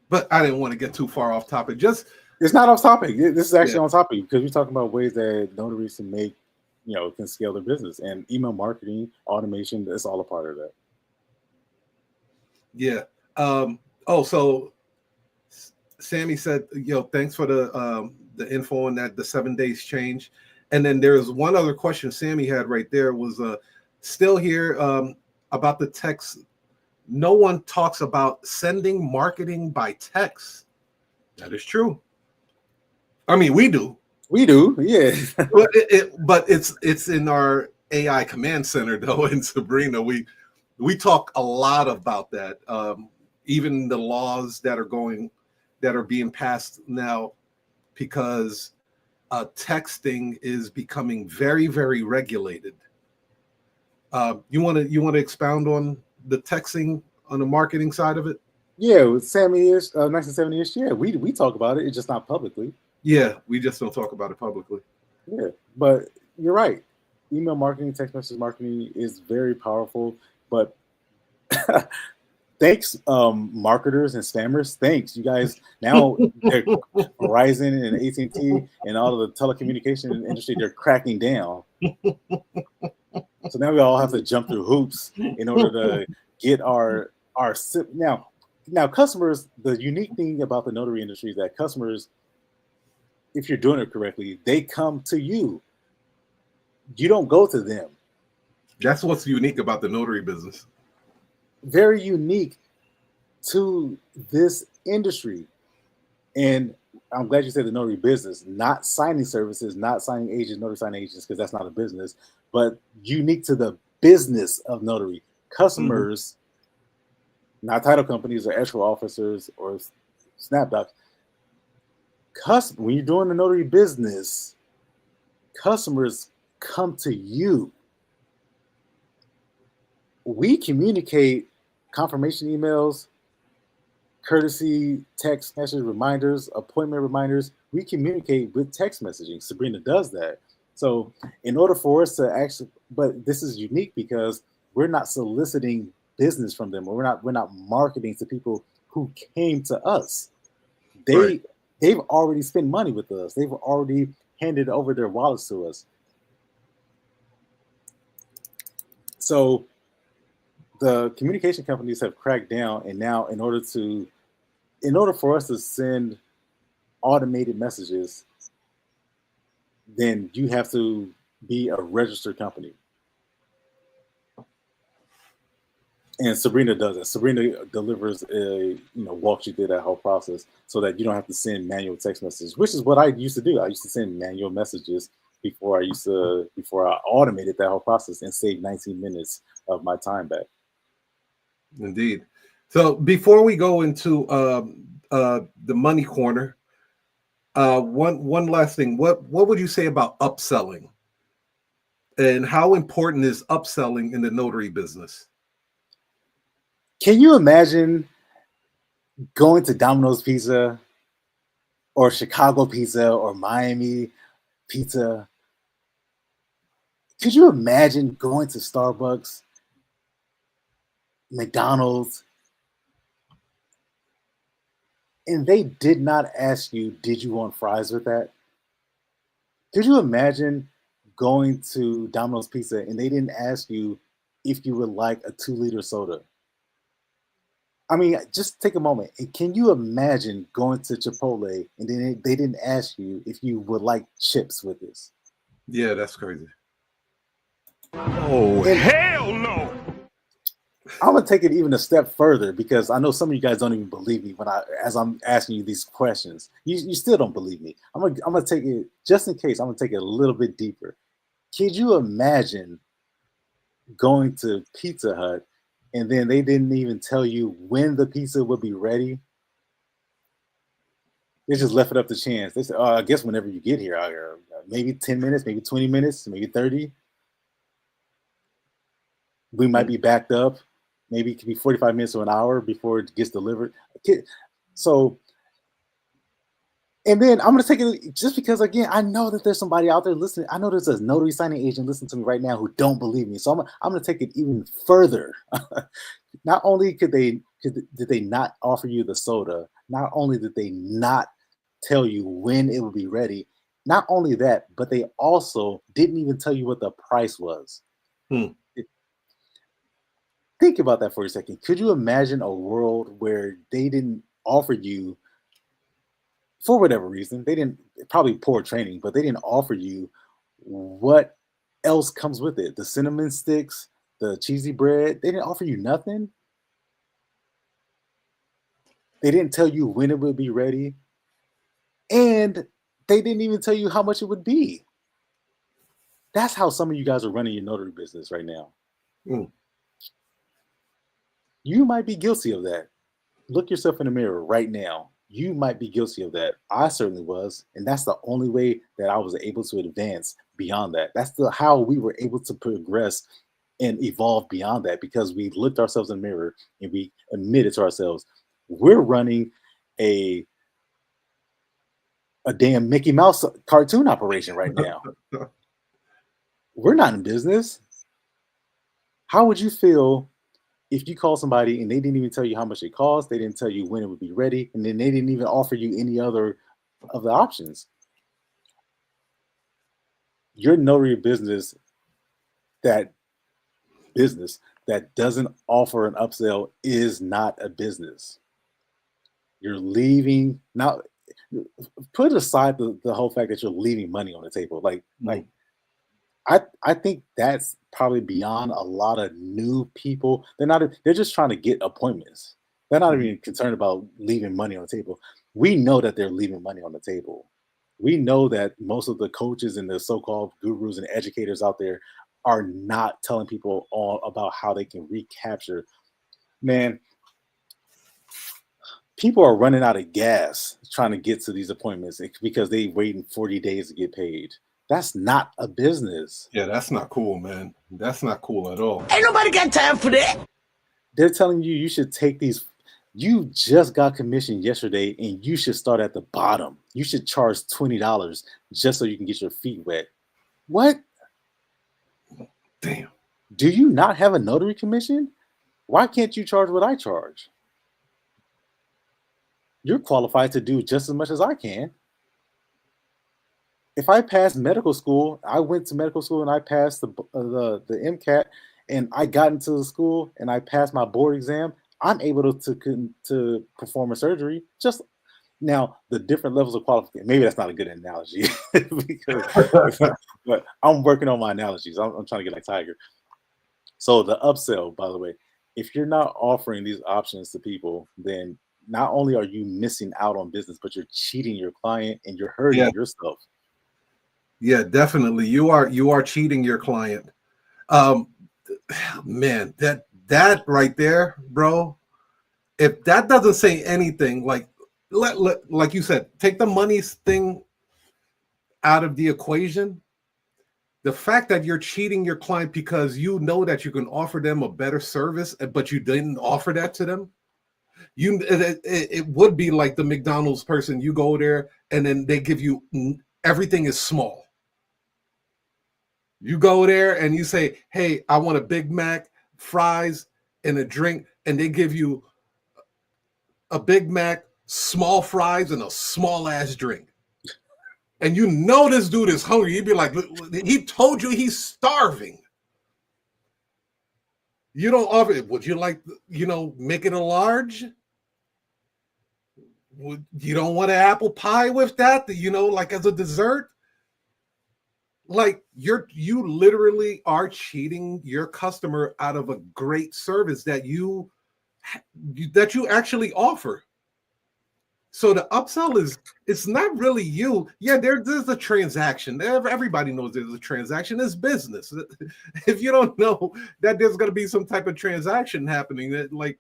But I didn't want to get too far off topic. It's not off topic. This is actually on topic because we're talking about ways that notaries can make, can scale their business, and email marketing, automation. That's all a part of that. Yeah. So Sammy said, thanks for the info on that, the 7 days change. And then there's one other question Sammy had right there was still here about the text. No one talks about sending marketing by text. That is true. I mean, we do. We do, yeah. but it's in our AI command center though. In Sabrina, we talk a lot about that. Even the laws that are being passed now, because texting is becoming very, very regulated. You want to expound on the texting on the marketing side of it? Yeah, with Sammy-ish, 1970-ish. Yeah, we talk about it. It's just not publicly. Yeah, we just don't talk about it publicly. Yeah, but you're right. Email marketing, text message marketing is very powerful. But thanks, marketers and spammers. Thanks, you guys. Now Verizon and AT&T and all of the telecommunication industry, they're cracking down. So now we all have to jump through hoops in order to get our now customers. The unique thing about the notary industry is that customers, if you're doing it correctly, they come to you. You don't go to them. That's what's unique about the notary business. Very unique to this industry. And I'm glad you said the notary business, not signing services, not signing agents, notary signing agents, because that's not a business, but unique to the business of notary. Customers, not title companies or escrow officers or SnapDocs. When you're doing the notary business, customers come to you. We communicate confirmation emails, courtesy text message reminders, appointment reminders. We communicate with text messaging. Sabrina does that. So in order for us to actually, but this is unique because we're not soliciting business from them, or we're not marketing to people who came to us. They've already spent money with us. They've already handed over their wallets to us. So the communication companies have cracked down, and now in order for us to send automated messages, then you have to be a registered company. And Sabrina does it. Sabrina delivers walks you through that whole process so that you don't have to send manual text messages, which is what I used to do. I used to send manual messages before I automated that whole process and saved 19 minutes of my time back. Indeed. So before we go into the money corner, one last thing. What would you say about upselling? And how important is upselling in the notary business? Can you imagine going to Domino's Pizza or Chicago Pizza or Miami Pizza? Could you imagine going to Starbucks, McDonald's, and they did not ask you, did you want fries with that? Could you imagine going to Domino's Pizza and they didn't ask you if you would like a 2-liter soda? I mean, just take a moment. And can you imagine going to Chipotle and then they didn't ask you if you would like chips with this? Yeah, that's crazy. Oh, hell no! I'm gonna take it even a step further because I know some of you guys don't even believe me as I'm asking you these questions. You still don't believe me. I'm gonna take it just in case. I'm gonna take it a little bit deeper. Could you imagine going to Pizza Hut and then they didn't even tell you when the pizza would be ready? They just left it up to chance. They said, I guess whenever you get here, maybe 10 minutes, maybe 20 minutes, maybe 30. We might be backed up. Maybe it could be 45 minutes or an hour before it gets delivered. So And then I'm going to take it just because, again, I know that there's somebody out there listening. I know there's a notary signing agent listening to me right now who don't believe me. So I'm going to take it even further. Not only did they not offer you the soda, not only did they not tell you when it would be ready, not only that, but they also didn't even tell you what the price was. Think about that for a second. Could you imagine a world where they didn't offer you, for whatever reason, they didn't, probably poor training, but they didn't offer you what else comes with it? The cinnamon sticks, the cheesy bread, they didn't offer you nothing. They didn't tell you when it would be ready. And they didn't even tell you how much it would be. That's how some of you guys are running your notary business right now. You might be guilty of that. Look yourself in the mirror right now. You might be guilty of that. I certainly was. And that's the only way that I was able to advance beyond that. That's how we were able to progress and evolve beyond that, because we looked ourselves in the mirror and we admitted to ourselves, we're running a damn Mickey Mouse cartoon operation right now. We're not in business. How would you feel if you call somebody and they didn't even tell you how much it cost, they didn't tell you when it would be ready, and then they didn't even offer you any other of the options? Your notary business that doesn't offer an upsell is not a business. You're leaving now. Put aside the whole fact that you're leaving money on the table. I think that's probably beyond a lot of new people. They're just trying to get appointments. They're not even concerned about leaving money on the table. We know that they're leaving money on the table. We know that most of the coaches and the so-called gurus and educators out there are not telling people all about how they can recapture. Man, people are running out of gas trying to get to these appointments because they waiting 40 days to get paid. That's not a business. Yeah, that's not cool, man. That's not cool at all. Ain't nobody got time for that. They're telling you you should take these. You just got commission yesterday and you should start at the bottom. You should charge $20 just so you can get your feet wet. What? Damn. Do you not have a notary commission? Why can't you charge what I charge? You're qualified to do just as much as I can. If I passed medical school, I went to medical school and I passed the MCAT, and I got into the school and I passed my board exam, I'm able to perform a surgery. Just now, the different levels of qualification. Maybe that's not a good analogy, but I'm working on my analogies. I'm trying to get like Tiger. So the upsell, by the way, if you're not offering these options to people, then not only are you missing out on business, but you're cheating your client and you're hurting yourself. Yeah, definitely. You are cheating your client. Man, that right there, bro. If that doesn't say anything, like you said, take the money thing out of the equation. The fact that you're cheating your client because you know that you can offer them a better service, but you didn't offer that to them. It would be like the McDonald's person. You go there and then they give you everything is small. You go there and you say, hey, I want a Big Mac, fries, and a drink. And they give you a Big Mac, small fries, and a small ass drink. And you know this dude is hungry. You'd be like, he told you he's starving. You don't offer it. Would you like, make it a large? You don't want an apple pie with that, like as a dessert? Like you literally are cheating your customer out of a great service that you actually offer. So the upsell it's not really you. Yeah, there's a transaction. Everybody knows there's a transaction. It's business. If you don't know that there's going to be some type of transaction happening, that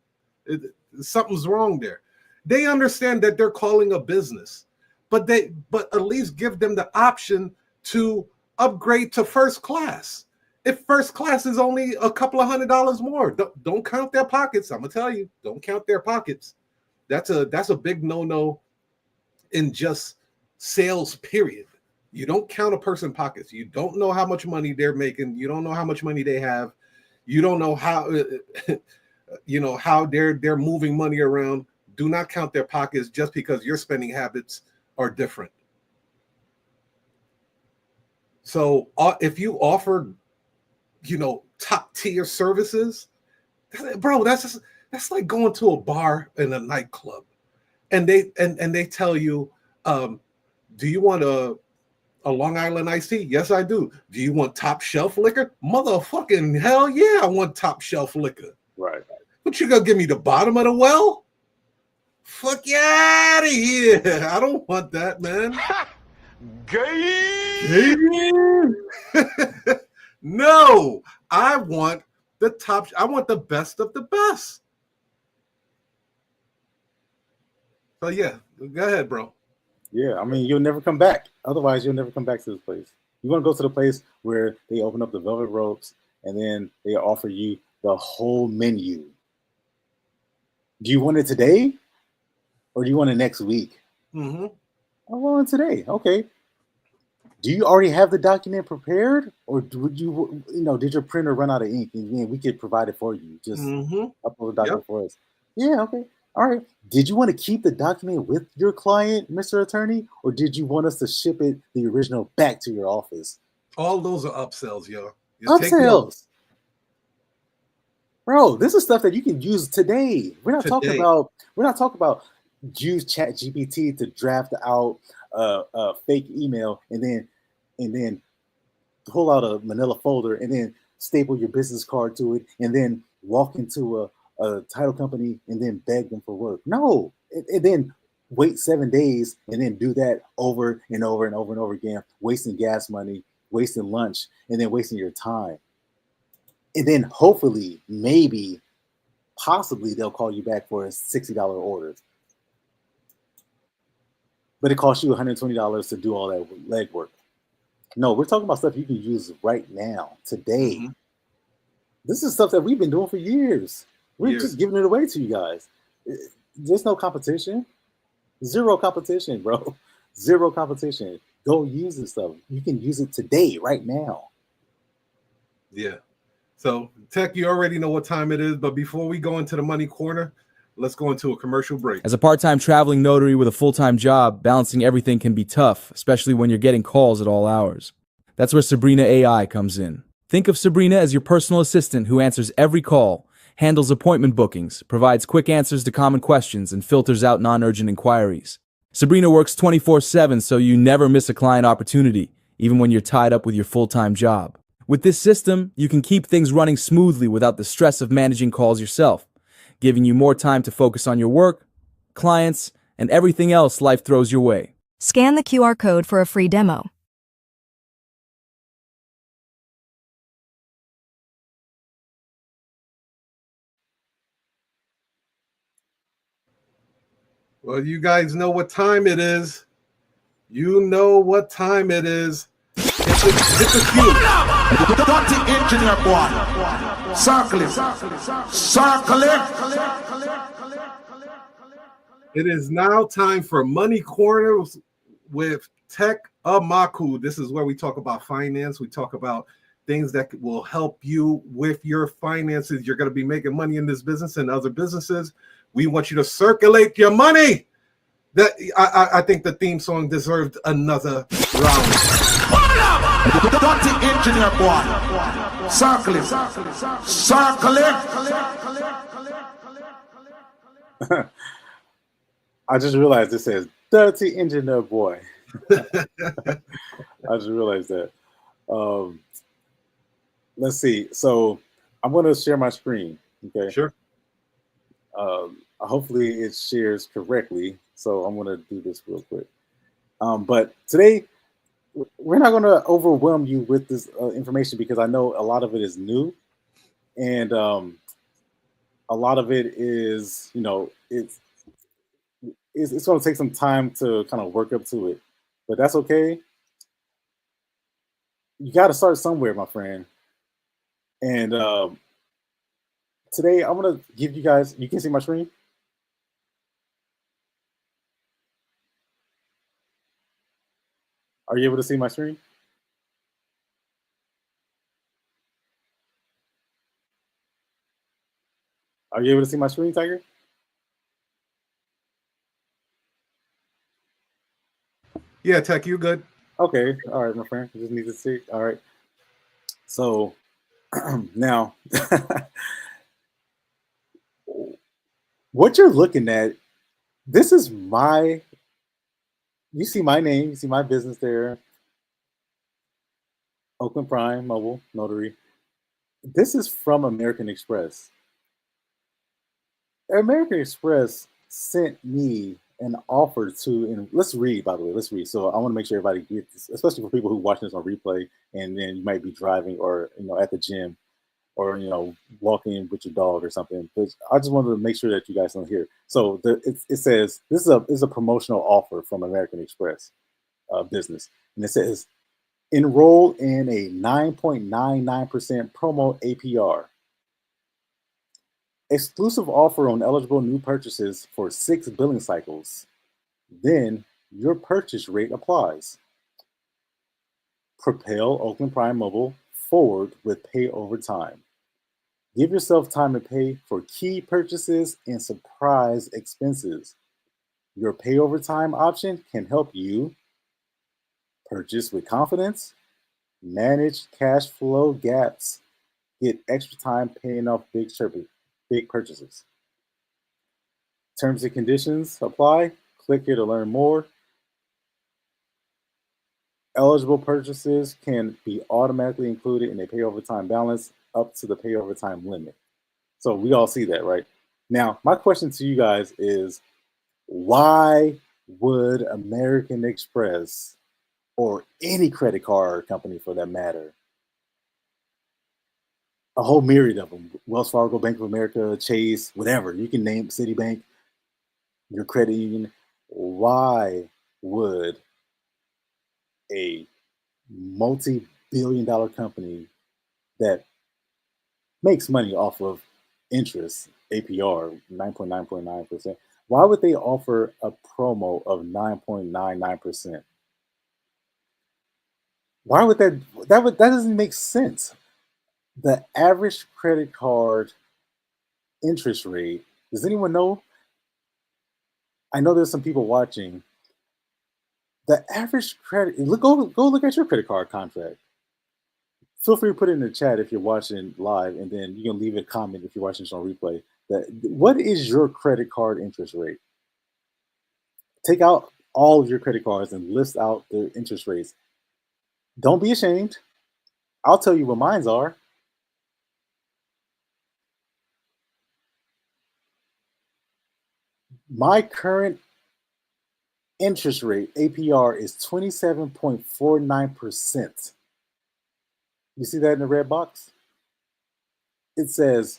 something's wrong there. They understand that they're calling a business, but at least give them the option to upgrade to first class. If first class is only a couple of $100 more, don't count their pockets. I'm gonna tell you, don't count their pockets. That's a big no-no in just sales, period. You don't count a person's pockets. You don't know how much money they're making. You don't know how much money they have. You don't know how how they're moving money around. Do not count their pockets just because your spending habits are different. So if you offer, top tier services, bro, that's like going to a bar in a nightclub, and they tell you, do you want a Long Island iced tea? Yes, I do. Do you want top shelf liquor? Motherfucking hell yeah, I want top shelf liquor. Right. But you gonna give me the bottom of the well? Fuck you out of here. I don't want that, man. Gay. No, I want the top. I want the best of the best. So yeah, go ahead, bro. Yeah, I mean, you'll never come back. Otherwise, you'll never come back to this place. You want to go to the place where they open up the velvet ropes and then they offer you the whole menu. Do you want it today or do you want it next week? Mm-hmm. I want it today. Okay. Do you already have the document prepared, or would you, did your printer run out of ink? And we could provide it for you. Just upload the document for us. Yeah, okay. All right. Did you want to keep the document with your client, Mr. Attorney, or did you want us to ship it, the original, back to your office? All those are upsells, yo. Upsells. Bro, this is stuff that you can use today. We're not talking about use ChatGPT to draft out a fake email and then pull out a manila folder and then staple your business card to it and then walk into a title company and then beg them for work. No, and then wait 7 days and then do that over and over and over and over again, wasting gas money, wasting lunch, and then wasting your time. And then hopefully, maybe, possibly they'll call you back for a $60 order. But it costs you $120 to do all that legwork. No, we're talking about stuff you can use right now, today. Mm-hmm. This is stuff that we've been doing for years. We're just giving it away to you guys. There's no competition. Zero competition, bro. Zero competition. Go use this stuff. You can use it today, right now. Yeah. So, Tekk, you already know what time it is, but before we go into the money corner, let's go into a commercial break. As a part-time traveling notary with a full-time job, balancing everything can be tough, especially when you're getting calls at all hours. That's where Sabrina AI comes in. Think of Sabrina as your personal assistant who answers every call, handles appointment bookings, provides quick answers to common questions, and filters out non-urgent inquiries. Sabrina works 24/7 so you never miss a client opportunity, even when you're tied up with your full-time job. With this system, you can keep things running smoothly without the stress of managing calls yourself, giving you more time to focus on your work, clients, and everything else life throws your way. Scan the QR code for a free demo. Well, you guys know what time it is. You know what time it is. Hit the cue. Dirty engineer boy. Circle it. Circle it. It is now time for Money Corners with Tekk Amaku. This is where we talk about finance. We talk about things that will help you with your finances. You're going to be making money in this business and other businesses. We want you to circulate your money. That I think the theme song deserved another round. Dirty engineer boy. Circle it. Circle it. I just realized it says dirty engineer boy. I just realized that. Let's see. So I'm going to share my screen. Okay. Sure. Hopefully it shares correctly. So I'm going to do this real quick. But today, we're not going to overwhelm you with this information because I know a lot of it is new. And a lot of it is, it's going to take some time to kind of work up to it. But that's okay. You got to start somewhere, my friend. And today, I'm going to give you guys, you can see my screen? Are you able to see my screen? Are you able to see my screen, Tiger? Yeah, Tekk, you good? Okay. All right, my friend. I just need to see. All right. So now, what you're looking at, this is my, you see my name, you see my business there, Oakland Prime Mobile Notary. This is from American Express. American Express sent me an offer to, and let's read, by the way, let's read. So I want to make sure everybody gets this, especially for people who watching this on replay, and then you might be driving or, at the gym or, walking with your dog or something. But I just wanted to make sure that you guys don't hear. So it says, this is a promotional offer from American Express business. And it says, enroll in a 9.99% promo APR. Exclusive offer on eligible new purchases for 6 billing cycles. Then your purchase rate applies. Propel Oakland Prime Mobile forward with pay over time. Give yourself time to pay for key purchases and surprise expenses. Your pay over time option can help you purchase with confidence, manage cash flow gaps, get extra time paying off big purchases. Terms and conditions apply. Click here to learn more. Eligible purchases can be automatically included in a pay over time balance up to the pay over time limit. So we all see that, right? Now, my question to you guys is, why would American Express or any credit card company for that matter, a whole myriad of them, Wells Fargo, Bank of America, Chase, whatever, you can name Citibank, your credit union, why would a multi-billion-dollar company that makes money off of interest, APR, 9.9%, why would they offer a promo of 9.99%? Why would that doesn't make sense. The average credit card interest rate, does anyone know? I know there's some people watching. The average credit, go look at your credit card contract. Feel free to put it in the chat if you're watching live, and then you can leave a comment if you're watching this on replay. What is your credit card interest rate? Take out all of your credit cards and list out the interest rates. Don't be ashamed. I'll tell you what mines are. My current interest rate, APR, is 27.49%. You see that in the red box? It says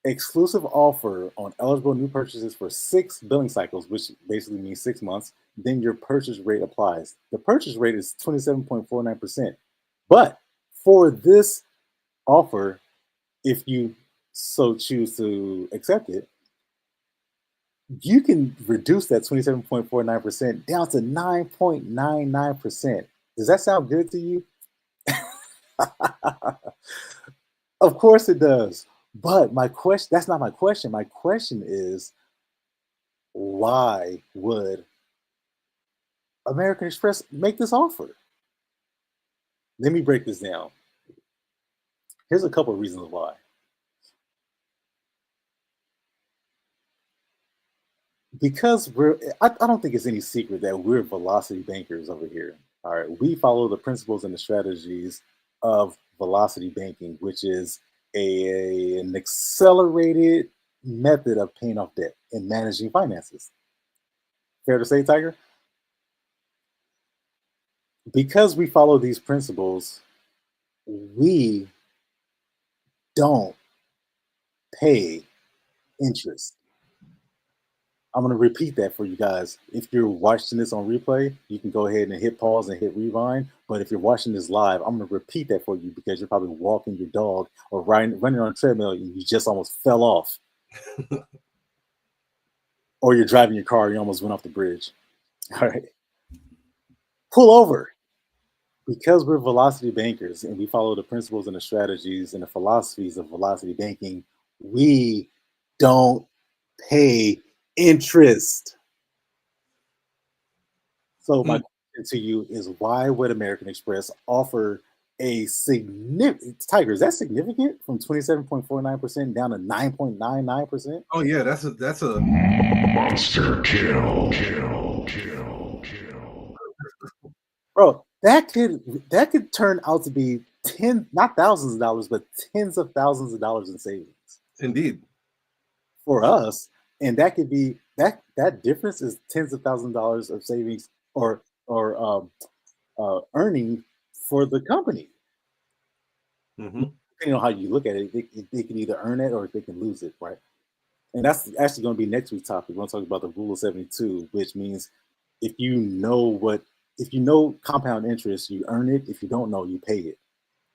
exclusive offer on eligible new purchases for 6 billing cycles, which basically means 6 months. Then your purchase rate applies. The purchase rate is 27.49%. But for this offer, if you so choose to accept it, you can reduce that 27.49% down to 9.99%. Does that sound good to you? Of course it does. But my question, that's not my question. My question is, why would American Express make this offer? Let me break this down. Here's a couple of reasons why. Because I don't think it's any secret that we're velocity bankers over here. All right, we follow the principles and the strategies of velocity banking, which is an accelerated method of paying off debt and managing finances. Fair to say, Tiger? Because we follow these principles, we don't pay interest. I'm going to repeat that for you guys. If you're watching this on replay, you can go ahead and hit pause and hit rewind. But if you're watching this live, I'm going to repeat that for you because you're probably walking your dog or running on a treadmill and you just almost fell off. or you're driving your car, you almost went off the bridge. All right. Pull over. Because we're velocity bankers and we follow the principles and the strategies and the philosophies of velocity banking, we don't pay interest. So my question to you is, why would American Express offer a significant, Tiger, is that significant, from 27.49% down to 9.99%? Oh yeah, that's a Monster kill. Bro, that could turn out to be not thousands of dollars, but tens of thousands of dollars in savings indeed. for us. And that could be that difference is tens of thousands of dollars of savings or earning for the company. Mm-hmm. Depending on how you look at it, they can either earn it or they can lose it, right? And that's actually going to be next week's topic. We're going to talk about the rule of 72, which means if you know compound interest, you earn it. If you don't know, you pay it.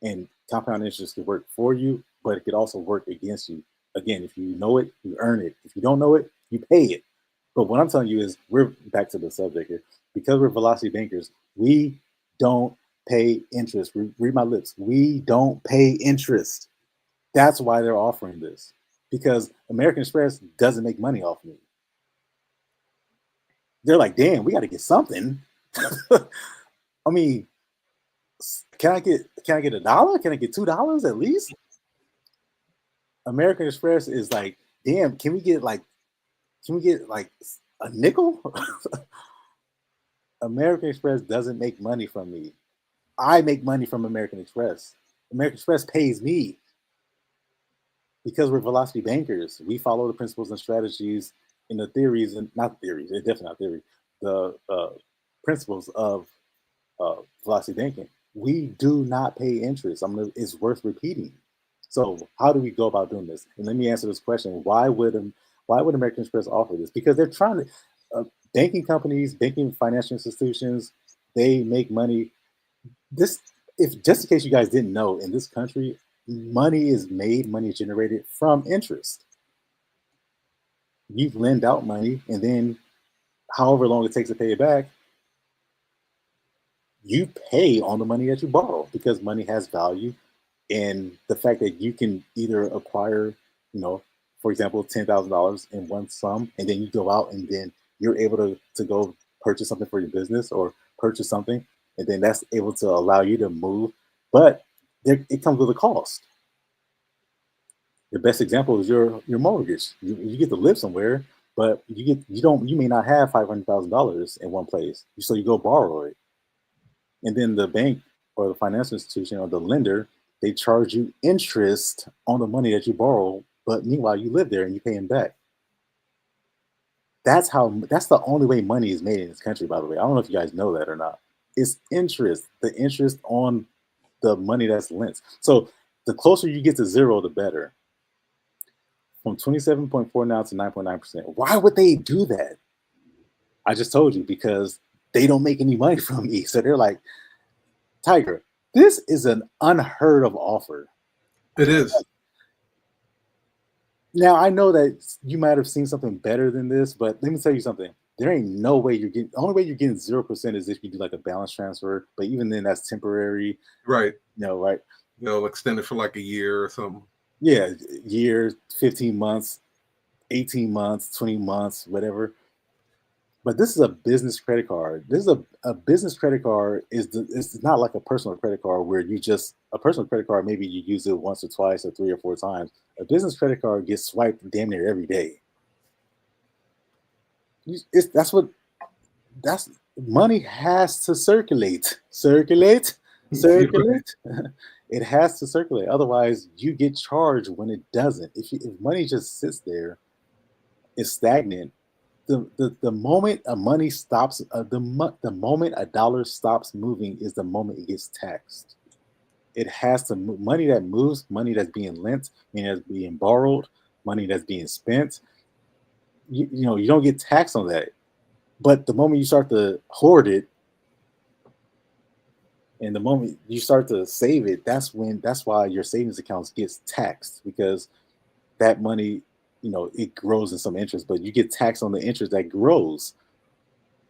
And compound interest can work for you, but it could also work against you. Again, if you know it, you earn it. If you don't know it, you pay it. But what I'm telling you is, we're back to the subject here. Because we're velocity bankers, we don't pay interest. Read my lips. We don't pay interest. That's why they're offering this. Because American Express doesn't make money off me. They're like, damn, we got to get something. I mean, can I get $1? Can I get $2 at least? American Express is like, damn, can we get like a nickel? American Express doesn't make money from me. I make money from American Express. American Express pays me. Because we're velocity bankers, we follow the principles and strategies and the theories, and not theories, they're definitely not theory, the principles of velocity banking. We do not pay interest. It's worth repeating. So how do we go about doing this? And let me answer this question: Why would American Express offer this? Because they're trying to. Banking companies, banking financial institutions, they make money. If just in case you guys didn't know, in this country, money is generated from interest. You lend out money, and then however long it takes to pay it back, you pay on the money that you borrow, because money has value. And the fact that you can either acquire, for example, $10,000 in one sum, and then you go out and then you're able to go purchase something for your business or purchase something, and then that's able to allow you to move. But it comes with a cost. The best example is your mortgage. You get to live somewhere, but you may not have $500,000 in one place, so you go borrow it, and then the bank or the financial institution or the lender, they charge you interest on the money that you borrow, but meanwhile you live there and you pay them back. That's the only way money is made in this country, by the way. I don't know if you guys know that or not. It's interest, the interest on the money that's lent. So the closer you get to zero, the better. From 27.4 now to 9.9%. Why would they do that? I just told you, because they don't make any money from me. So they're like, Tiger, this is an unheard of offer. It is. Now, I know that you might have seen something better than this, but let me tell you something. There ain't no way the only way you're getting 0% is if you do like a balance transfer, but even then that's temporary. Right. Right. Extend it for like a year or something. Yeah, year, 15 months, 18 months, 20 months, whatever. But this is a business credit card. This is a business credit card. It's not like a personal credit card where a personal credit card, maybe you use it once or twice or 3 or 4 times. A business credit card gets swiped damn near every day. Money has to circulate. Circulate. It has to circulate. Otherwise, you get charged when it doesn't. If money just sits there, it's stagnant. The moment money stops, the moment a dollar stops moving is the moment it gets taxed. It has to move. Money that moves, money that's being lent, money that's being borrowed, money that's being spent. You don't get taxed on that. But the moment you start to hoard it, and the moment you start to save it, that's why your savings accounts gets taxed, because that money it grows in some interest, but you get taxed on the interest that grows.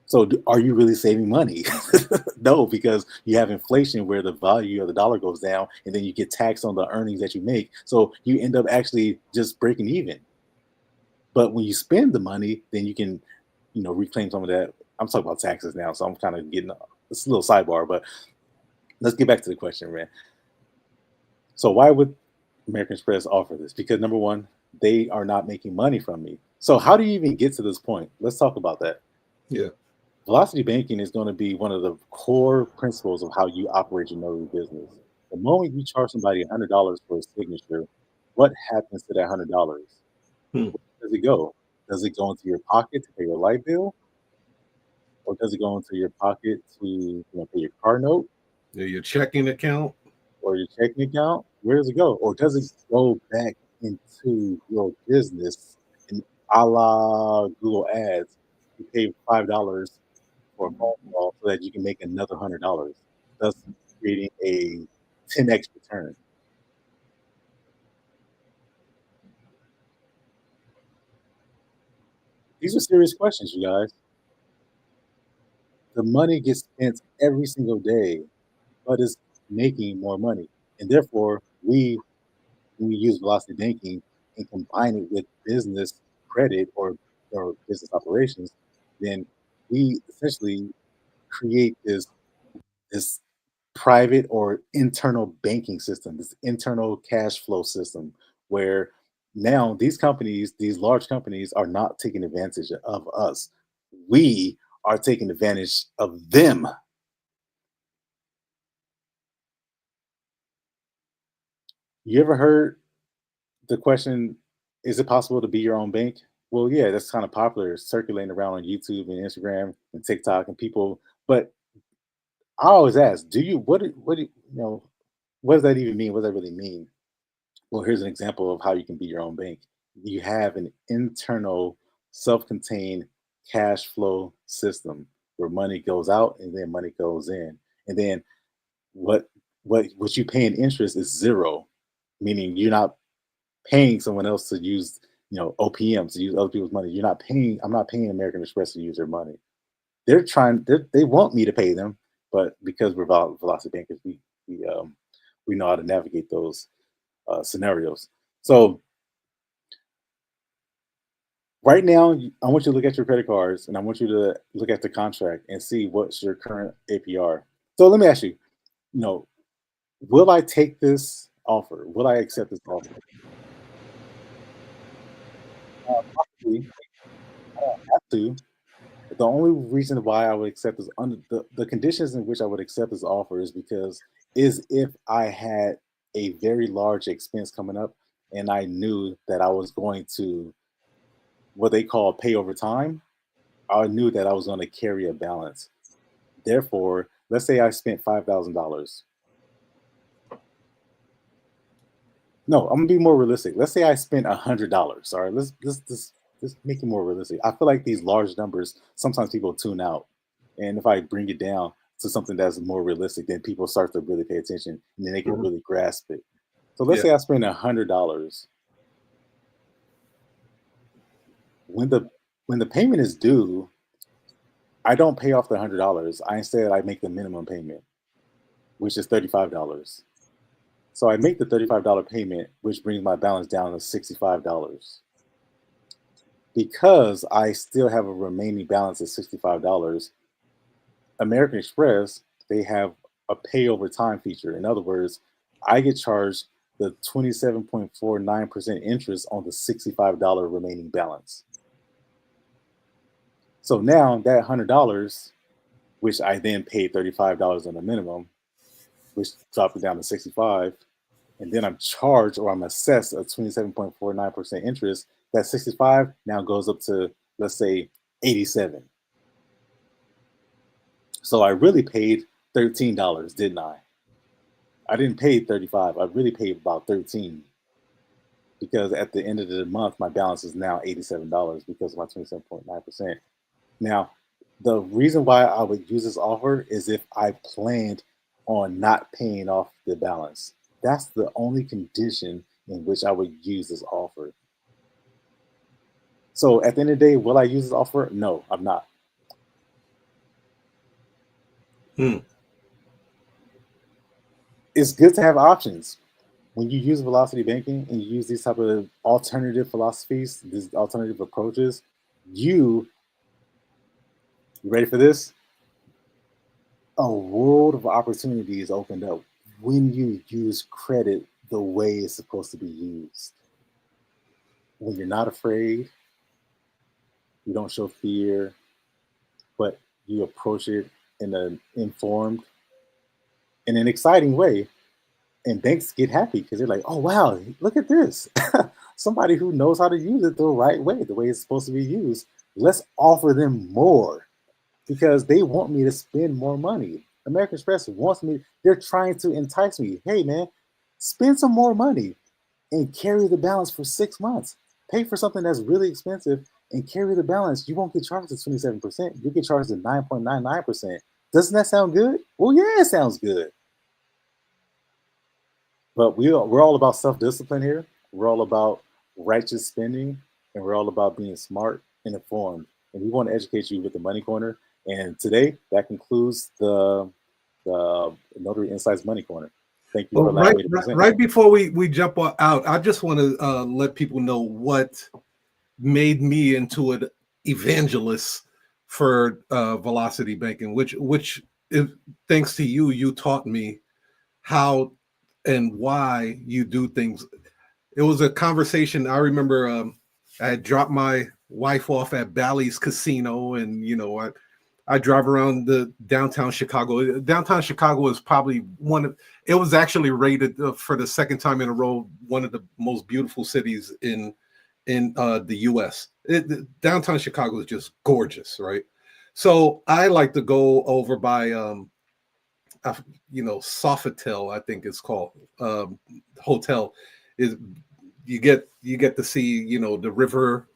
So are you really saving money? No, because you have inflation where the value of the dollar goes down, and then you get taxed on the earnings that you make. So you end up actually just breaking even. But when you spend the money, then you can, reclaim some of that. I'm talking about taxes now, so I'm kind of getting it's a little sidebar, but let's get back to the question, man. So why would American Express offer this? Because number one, they are not making money from me. So how do you even get to this point? Let's talk about that. Yeah. Velocity banking is going to be one of the core principles of how you operate your notary business. The moment you charge somebody $100 for a signature, what happens to that $100? Hmm. Where does it go? Does it go into your pocket to pay your light bill, or does it go into your pocket to pay your car note Your checking account. or your checking account? Where does it go? Or does it go back into your business, and a la Google Ads? You pay $5 for a phone call so that you can make another $100, thus creating a 10x return. These are serious questions, you guys. The money gets spent every single day, but it's making more money. And therefore, when we use velocity banking and combine it with business credit or business operations, then we essentially create this private or internal banking system, this internal cash flow system, where now these large companies, are not taking advantage of us. We are taking advantage of them. You ever heard the question, is it possible to be your own bank? Well, yeah, that's kind of popular, circulating around on YouTube and Instagram and TikTok and people. But I always ask, what does that even mean? What does that really mean? Well, here's an example of how you can be your own bank. You have an internal, self-contained cash flow system where money goes out and then money goes in. And then what what you pay in interest is zero, meaning you're not paying someone else to use, OPM, to use other people's money. I'm not paying American Express to use their money. They want me to pay them, but because we're velocity bankers, we know how to navigate those scenarios. So right now, I want you to look at your credit cards, and I want you to look at the contract and see what's your current APR. So let me ask you, you know, will I take this offer? Will I accept this offer? Possibly, I don't have to. The only reason why I would accept this under the conditions in which I would accept this offer is if I had a very large expense coming up and I knew that I was going to what they call pay over time. I knew that I was going to carry a balance. Therefore, let's say I spent $5,000. No, I'm gonna be more realistic. Let's say I spent $100. All right, let's make it more realistic. I feel like these large numbers sometimes people tune out, and if I bring it down to something that's more realistic, then people start to really pay attention, and then they can Mhm. really grasp it. So let's Yeah. say I spend $100. When the payment is due, I don't pay off the $100. I make the minimum payment, which is $35. So I make the $35 payment, which brings my balance down to $65. Because I still have a remaining balance of $65, American Express, they have a pay over time feature. In other words, I get charged the 27.49% interest on the $65 remaining balance. So now that $100, which I then paid $35 on the minimum, which dropped it down to 65, and then I'm charged or I'm assessed a 27.49% interest, that 65 now goes up to, let's say, 87. So I really paid $13, didn't I? I didn't pay 35. I really paid about 13 because at the end of the month, my balance is now $87 because of my 27.9%. Now, the reason why I would use this offer is if I planned on not paying off the balance. That's the only condition in which I would use this offer. So at the end of the day, will I use this offer? No, I'm not. It's good to have options. When you use velocity banking and you use these type of alternative philosophies, these alternative approaches, you ready for this? A world of opportunity is opened up when you use credit the way it's supposed to be used. When you're not afraid, you don't show fear, but you approach it in an informed, in an exciting way. And banks get happy because they're like, oh, wow, look at this. Somebody who knows how to use it the right way, the way it's supposed to be used. Let's offer them more because they want me to spend more money. American Express wants me, they're trying to entice me. Hey, man, spend some more money and carry the balance for 6 months. Pay for something that's really expensive and carry the balance. You won't get charged at 27%. You get charged at 9.99%. Doesn't that sound good? Well, yeah, it sounds good. But we're all about self-discipline here. We're all about righteous spending, and we're all about being smart and informed. And we want to educate you with the Money Corner. And today, that concludes the Notary Insights Money Corner. Thank you for allowing me to present. Right before we jump out, I just want to let people know what made me into an evangelist for velocity banking, which thanks to you, you taught me how and why you do things. It was a conversation. I remember I had dropped my wife off at Bally's Casino, and I drive around the downtown Chicago. Downtown Chicago is probably it was actually rated for the second time in a row one of the most beautiful cities in the U.S. Downtown Chicago is just gorgeous, right? So I like to go over by Sofitel, I think it's called, hotel. Is you get to see the river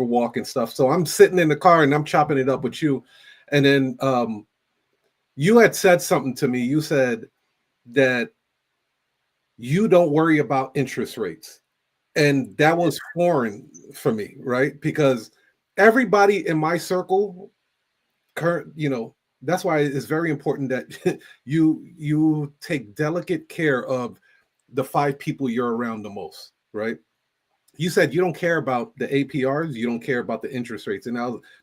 walk and stuff. So I'm sitting in the car and I'm chopping it up with you, and then you had said something to me. You said that you don't worry about interest rates, and that was foreign for me, right? Because everybody in my circle, that's why it's very important that you take delicate care of the 5 people you're around the most, right? You said you don't care about the APRs, you don't care about the interest rates, and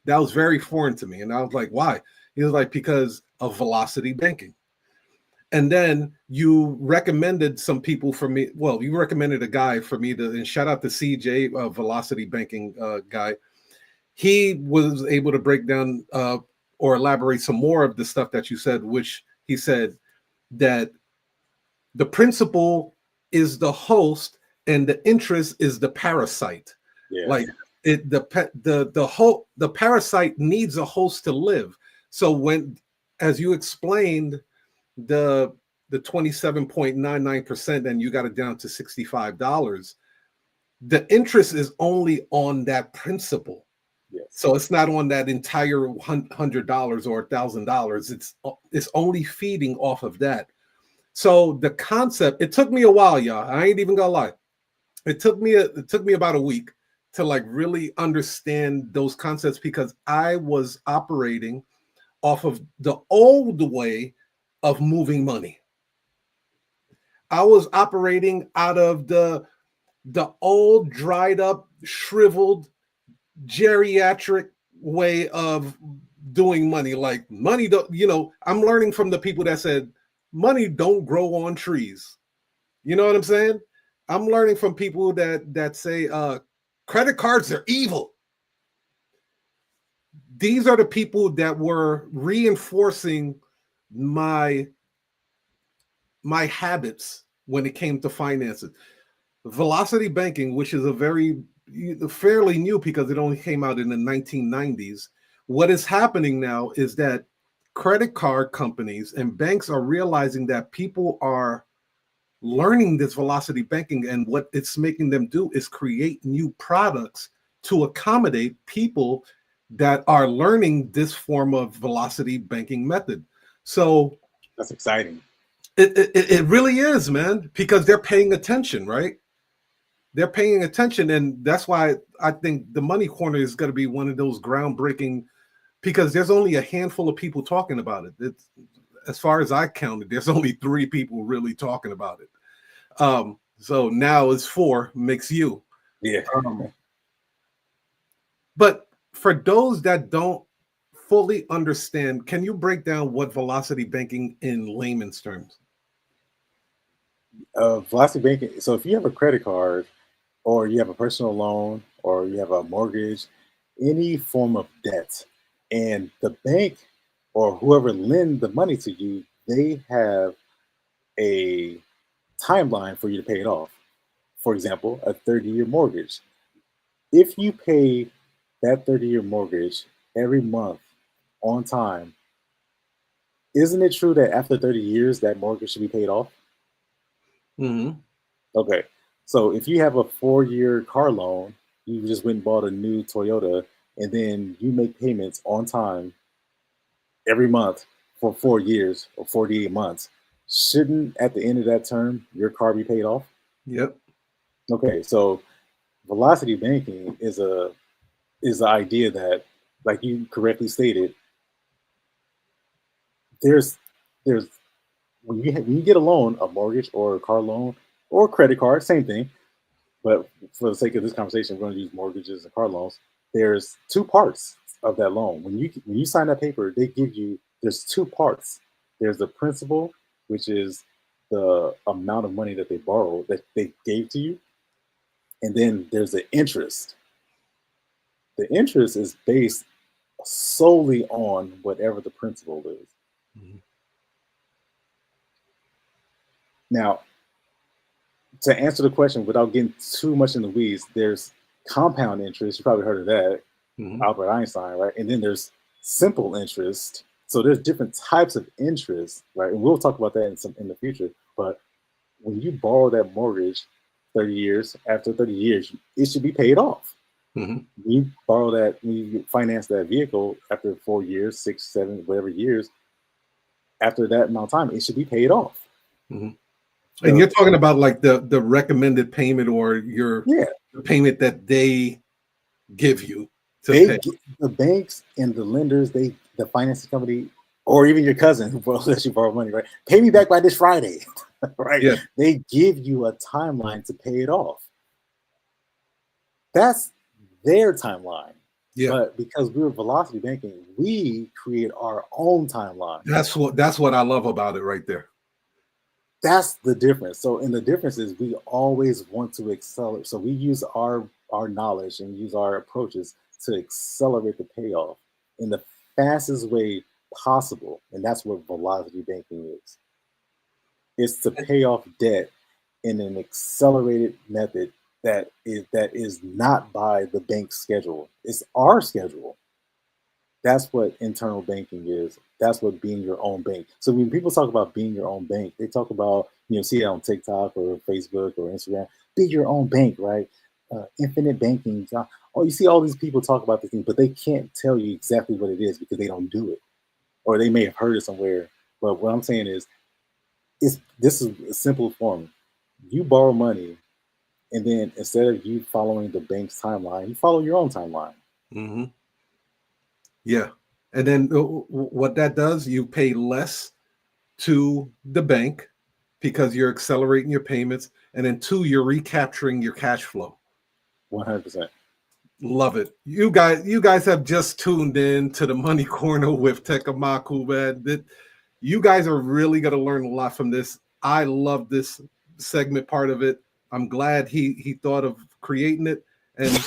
that was very foreign to me. And I was like, why? He was like, because of velocity banking. And then you recommended some people for me. Well, you recommended a guy for me and shout out to CJ, velocity banking guy. He was able to break down or elaborate some more of the stuff that you said, which he said that the principal is the host and the interest is the parasite. Yeah. Like the parasite needs a host to live. So when, as you explained, the 27.99% and you got it down to $65, the interest is only on that principal. Yes. So it's not on that entire $100 or $1,000. It's only feeding off of that. So the concept, it took me a while, y'all. I ain't even gonna lie. It took me about a week to like really understand those concepts, because I was operating off of the old way of moving money. I was operating out of the old, dried up, shriveled, geriatric way of doing money. Like money don't, I'm learning from the people that said money don't grow on trees. You know what I'm saying? I'm learning from people that say credit cards are evil. These are the people that were reinforcing my habits when it came to finances. Velocity banking, which is a fairly new, because it only came out in the 1990s. What is happening now is that credit card companies and banks are realizing that people are learning this velocity banking, and what it's making them do is create new products to accommodate people that are learning this form of velocity banking method. So that's exciting. It really is, man, because they're paying attention, right? they're paying attention, and that's why I think the Money Corner is going to be one of those groundbreaking, because there's only a handful of people talking about it. It's, as far as I counted, there's only 3 people really talking about it. So now it's 4, makes you. Yeah. But for those that don't fully understand, can you break down what velocity banking in layman's terms? Velocity banking. So if you have a credit card, or you have a personal loan, or you have a mortgage, any form of debt, and the bank or whoever lend the money to you, they have a timeline for you to pay it off. For example, a 30-year mortgage. If you pay that 30-year mortgage every month on time, isn't it true that after 30 years, that mortgage should be paid off? Mm-hmm. Okay. So if you have a 4-year car loan, you just went and bought a new Toyota, and then you make payments on time every month for 4 years or 48 months, shouldn't at the end of that term, your car be paid off? Yep. Okay. So velocity banking is the idea that, like you correctly stated, there's when you get a loan, a mortgage or a car loan or credit card, same thing. But for the sake of this conversation, we're going to use mortgages and car loans. There's 2 parts of that loan. When you sign that paper, they give you, there's 2 parts. There's the principal, which is the amount of money that they borrowed, that they gave to you. And then there's the interest. The interest is based solely on whatever the principal is. Mm-hmm. Now, to answer the question without getting too much in the weeds, there's compound interest. You probably heard of that, Mm-hmm. Albert Einstein, right? And then there's simple interest. So there's different types of interest, right? And we'll talk about that in the future. But when you borrow that mortgage 30 years, after 30 years, it should be paid off. Mm-hmm. You borrow that, you finance that vehicle after 4 years, 6, 7, whatever years, after that amount of time, it should be paid off. Mm-hmm. And you're talking about like the recommended payment, or your the payment that they give you to pay. The banks and the lenders, the financing company, or even your cousin who lets you borrow money, right? Pay me back by this Friday, right? Yeah. They give you a timeline to pay it off. That's their timeline. Yeah. But because we're velocity banking, we create our own timeline. That's what I love about it right there. That's the difference. So, and the difference is we always want to accelerate. So we use our knowledge and use our approaches to accelerate the payoff in the fastest way possible. And that's what velocity banking is. It's to pay off debt in an accelerated method that is not by the bank's schedule. It's our schedule. That's what internal banking is. That's what being your own bank. So when people talk about being your own bank, they talk about, see it on TikTok or Facebook or Instagram, be your own bank, right? Infinite banking. Oh, you see all these people talk about this thing, but they can't tell you exactly what it is because they don't do it. Or they may have heard it somewhere. But what I'm saying is, this is a simple form. You borrow money, and then instead of you following the bank's timeline, you follow your own timeline. Mm-hmm. Yeah. And then what that does, you pay less to the bank because you're accelerating your payments. And then 2, you're recapturing your cash flow. 100%. Love it. You guys have just tuned in to the Money Corner with Tekk Amaku, man. You guys are really going to learn a lot from this. I love this segment part of it. I'm glad he thought of creating it. And let's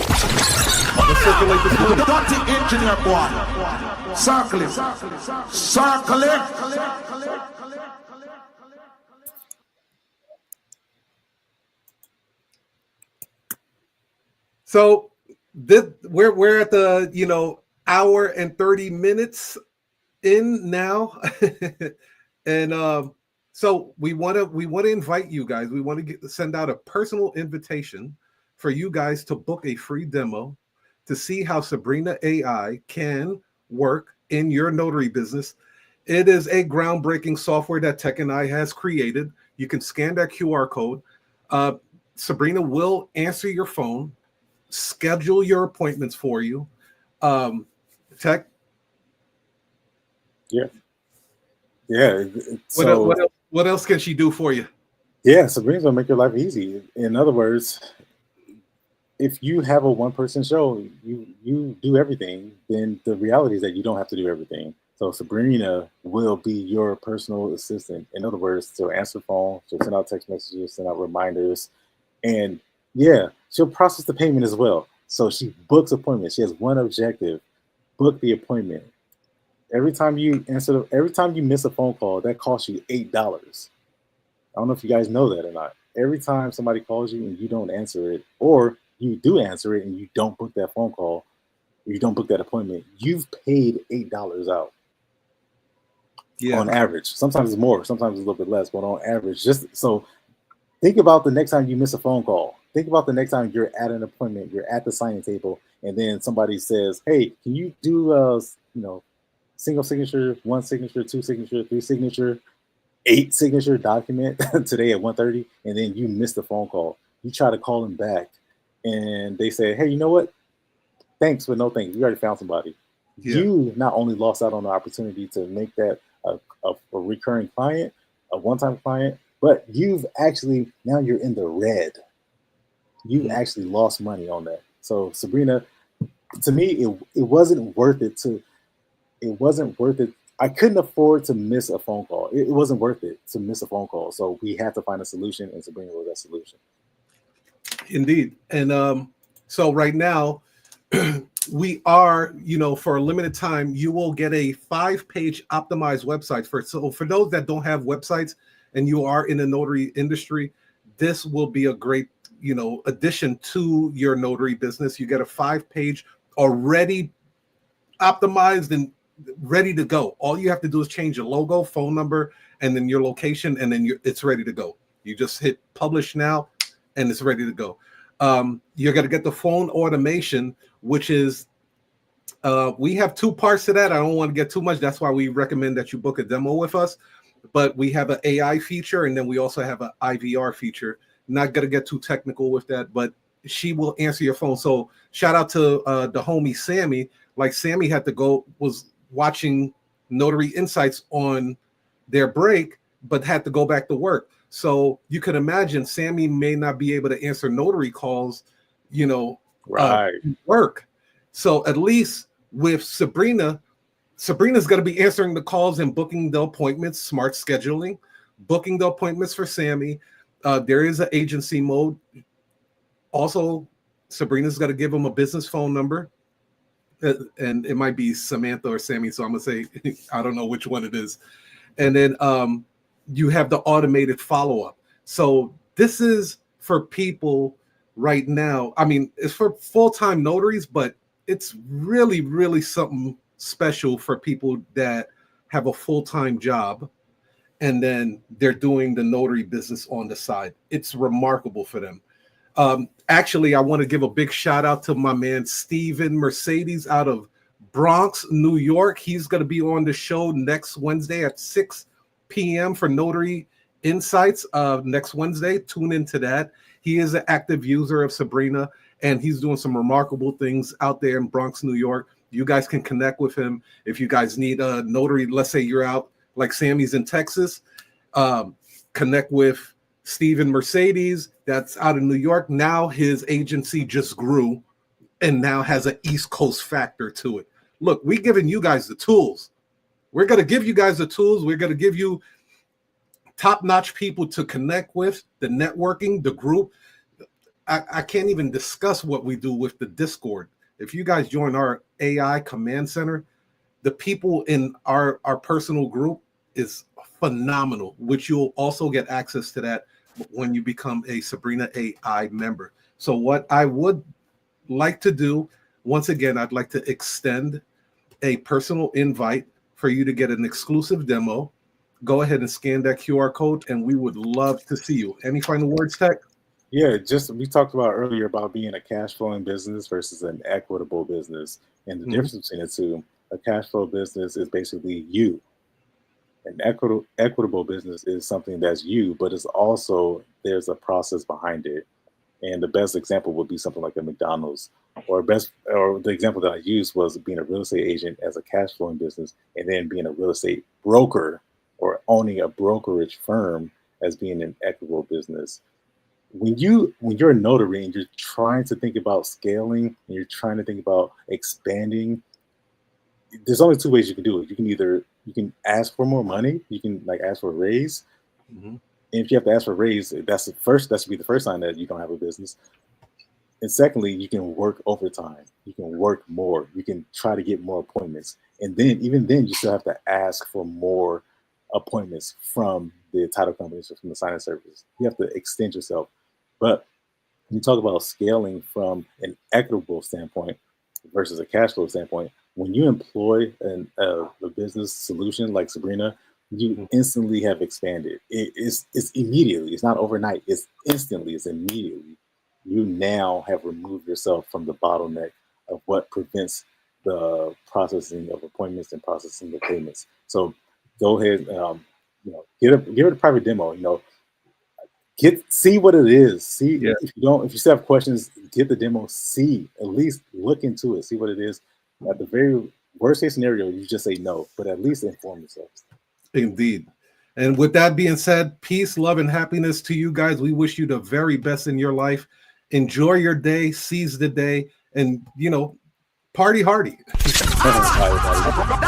circulate this money. Dirty engineer boy. Circle it. Circle it. So we're at the hour and 30 minutes in now. And so we want to invite you guys. We want to send out a personal invitation for you guys to book a free demo to see how Sabrina AI can work in your notary business. It is a groundbreaking software that Tekk and I has created. You can scan that QR code. Sabrina will answer your phone, schedule your appointments for you. Tekk, Yeah. Yeah. what else can she do for you? Yeah, Sabrina's gonna make your life easy. In other words, if you have a one-person show, you do everything, then the reality is that you don't have to do everything. So Sabrina will be your personal assistant. In other words, she'll answer the phone, she'll send out text messages, send out reminders, and yeah, she'll process the payment as well. So she books appointments. She has one objective: book the appointment. Every time you miss a phone call, that costs you $8. I don't know if you guys know that or not. Every time somebody calls you and you don't answer it, or you do answer it and you don't book that phone call, or you don't book that appointment, you've paid $8 out on average. Sometimes it's more, sometimes it's a little bit less, but on average, just so think about the next time you miss a phone call. Think about the next time you're at an appointment, you're at the signing table, and then somebody says, "Hey, can you do single signature, one signature, two signature, three signature, 8 signature document today at 1:30," and then you miss the phone call. You try to call them back, and they say, "Hey, you know what? Thanks, but no thanks. We already found somebody." Yeah. You not only lost out on the opportunity to make that a recurring client, a one-time client, but you've actually, now you're in the red. You actually lost money on that. So Sabrina, to me, it wasn't worth it it wasn't worth it. I couldn't afford to miss a phone call. It wasn't worth it to miss a phone call. So we had to find a solution, and Sabrina was that solution. Indeed. And so right now, we are, for a limited time, you will get a 5-page optimized website. For those that don't have websites and you are in the notary industry, this will be a great, addition to your notary business. You get a 5-page already optimized and ready to go. All you have to do is change your logo, phone number, and then your location, and then it's ready to go. You just hit publish now, and it's ready to go. You're going to get the phone automation, which is, we have 2 parts to that. I don't want to get too much. That's why we recommend that you book a demo with us. But we have an AI feature, and then we also have an IVR feature. Not going to get too technical with that, but she will answer your phone. So shout out to the homie Sammy. Like Sammy was watching Notary Insights on their break, but had to go back to work. So you could imagine Sammy may not be able to answer notary calls, Right. work. So at least with Sabrina's going to be answering the calls and booking the appointments, smart scheduling, booking the appointments for Sammy. There is an agency mode. Also, Sabrina's going to give him a business phone number. And it might be Samantha or Sammy, so I'm gonna say I don't know which one it is. And then you have the automated follow-up. So this is for people right now. I mean, it's for full-time notaries, but it's really, really something special for people that have a full-time job and then they're doing the notary business on the side. It's remarkable for them. Actually, I want to give a big shout out to my man Steven Mercedes out of Bronx, New York. He's going to be on the show next Wednesday at 6 p.m. for Notary Insights next Wednesday. Tune into that. He is an active user of Sabrina, and he's doing some remarkable things out there in Bronx, New York. You guys can connect with him if you guys need a notary. Let's say you're out like Sammy's in Texas. Connect with Steven Mercedes, that's out of New York. Now his agency just grew and now has an East Coast factor to it. Look, we're giving you guys the tools. We're going to give you guys the tools. We're going to give you top-notch people to connect with, the networking, the group. I can't even discuss what we do with the Discord. If you guys join our AI command center, the people in our personal group is phenomenal, which you'll also get access to that when you become a Sabrina AI member. So what I would like to do, once again, I'd like to extend a personal invite for you to get an exclusive demo. Go ahead and scan that QR code, and we would love to see you. Any final words, Tekk? Yeah, we talked about earlier about being a cash flowing business versus an equitable business, and the difference between the two. A cash flow business is basically you. An equitable business is something that's you, but it's also, there's a process behind it. And the best example would be something like a McDonald's, or the example that I used was being a real estate agent as a cash flowing business, and then being a real estate broker or owning a brokerage firm as being an equitable business. When you're a notary and you're trying to think about scaling and you're trying to think about expanding, there's only two ways you can do it. You can ask for more money, you can like ask for a raise. And if you have to ask for a raise, that should be the first sign that you don't have a business. And secondly, you can work overtime, you can work more, you can try to get more appointments. And then even then you still have to ask for more appointments from the title companies or from the signing services. You have to extend yourself. But when you talk about scaling from an equitable standpoint versus a cash flow standpoint, when you employ a business solution like Sabrina, you instantly have expanded. It's immediately. It's not overnight. It's instantly. It's immediately. You now have removed yourself from the bottleneck of what prevents the processing of appointments and processing of payments. So go ahead, give it a private demo. See what it is. See if you still have questions, get the demo. At least look into it. See what it is. At the very worst case scenario, you just say no, but at least inform yourself. Indeed. And with that being said, peace, love, and happiness to you guys. We wish you the very best in your life. Enjoy your day, seize the day, and party hardy.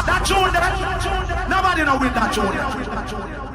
That tune there. Nobody know with that tune.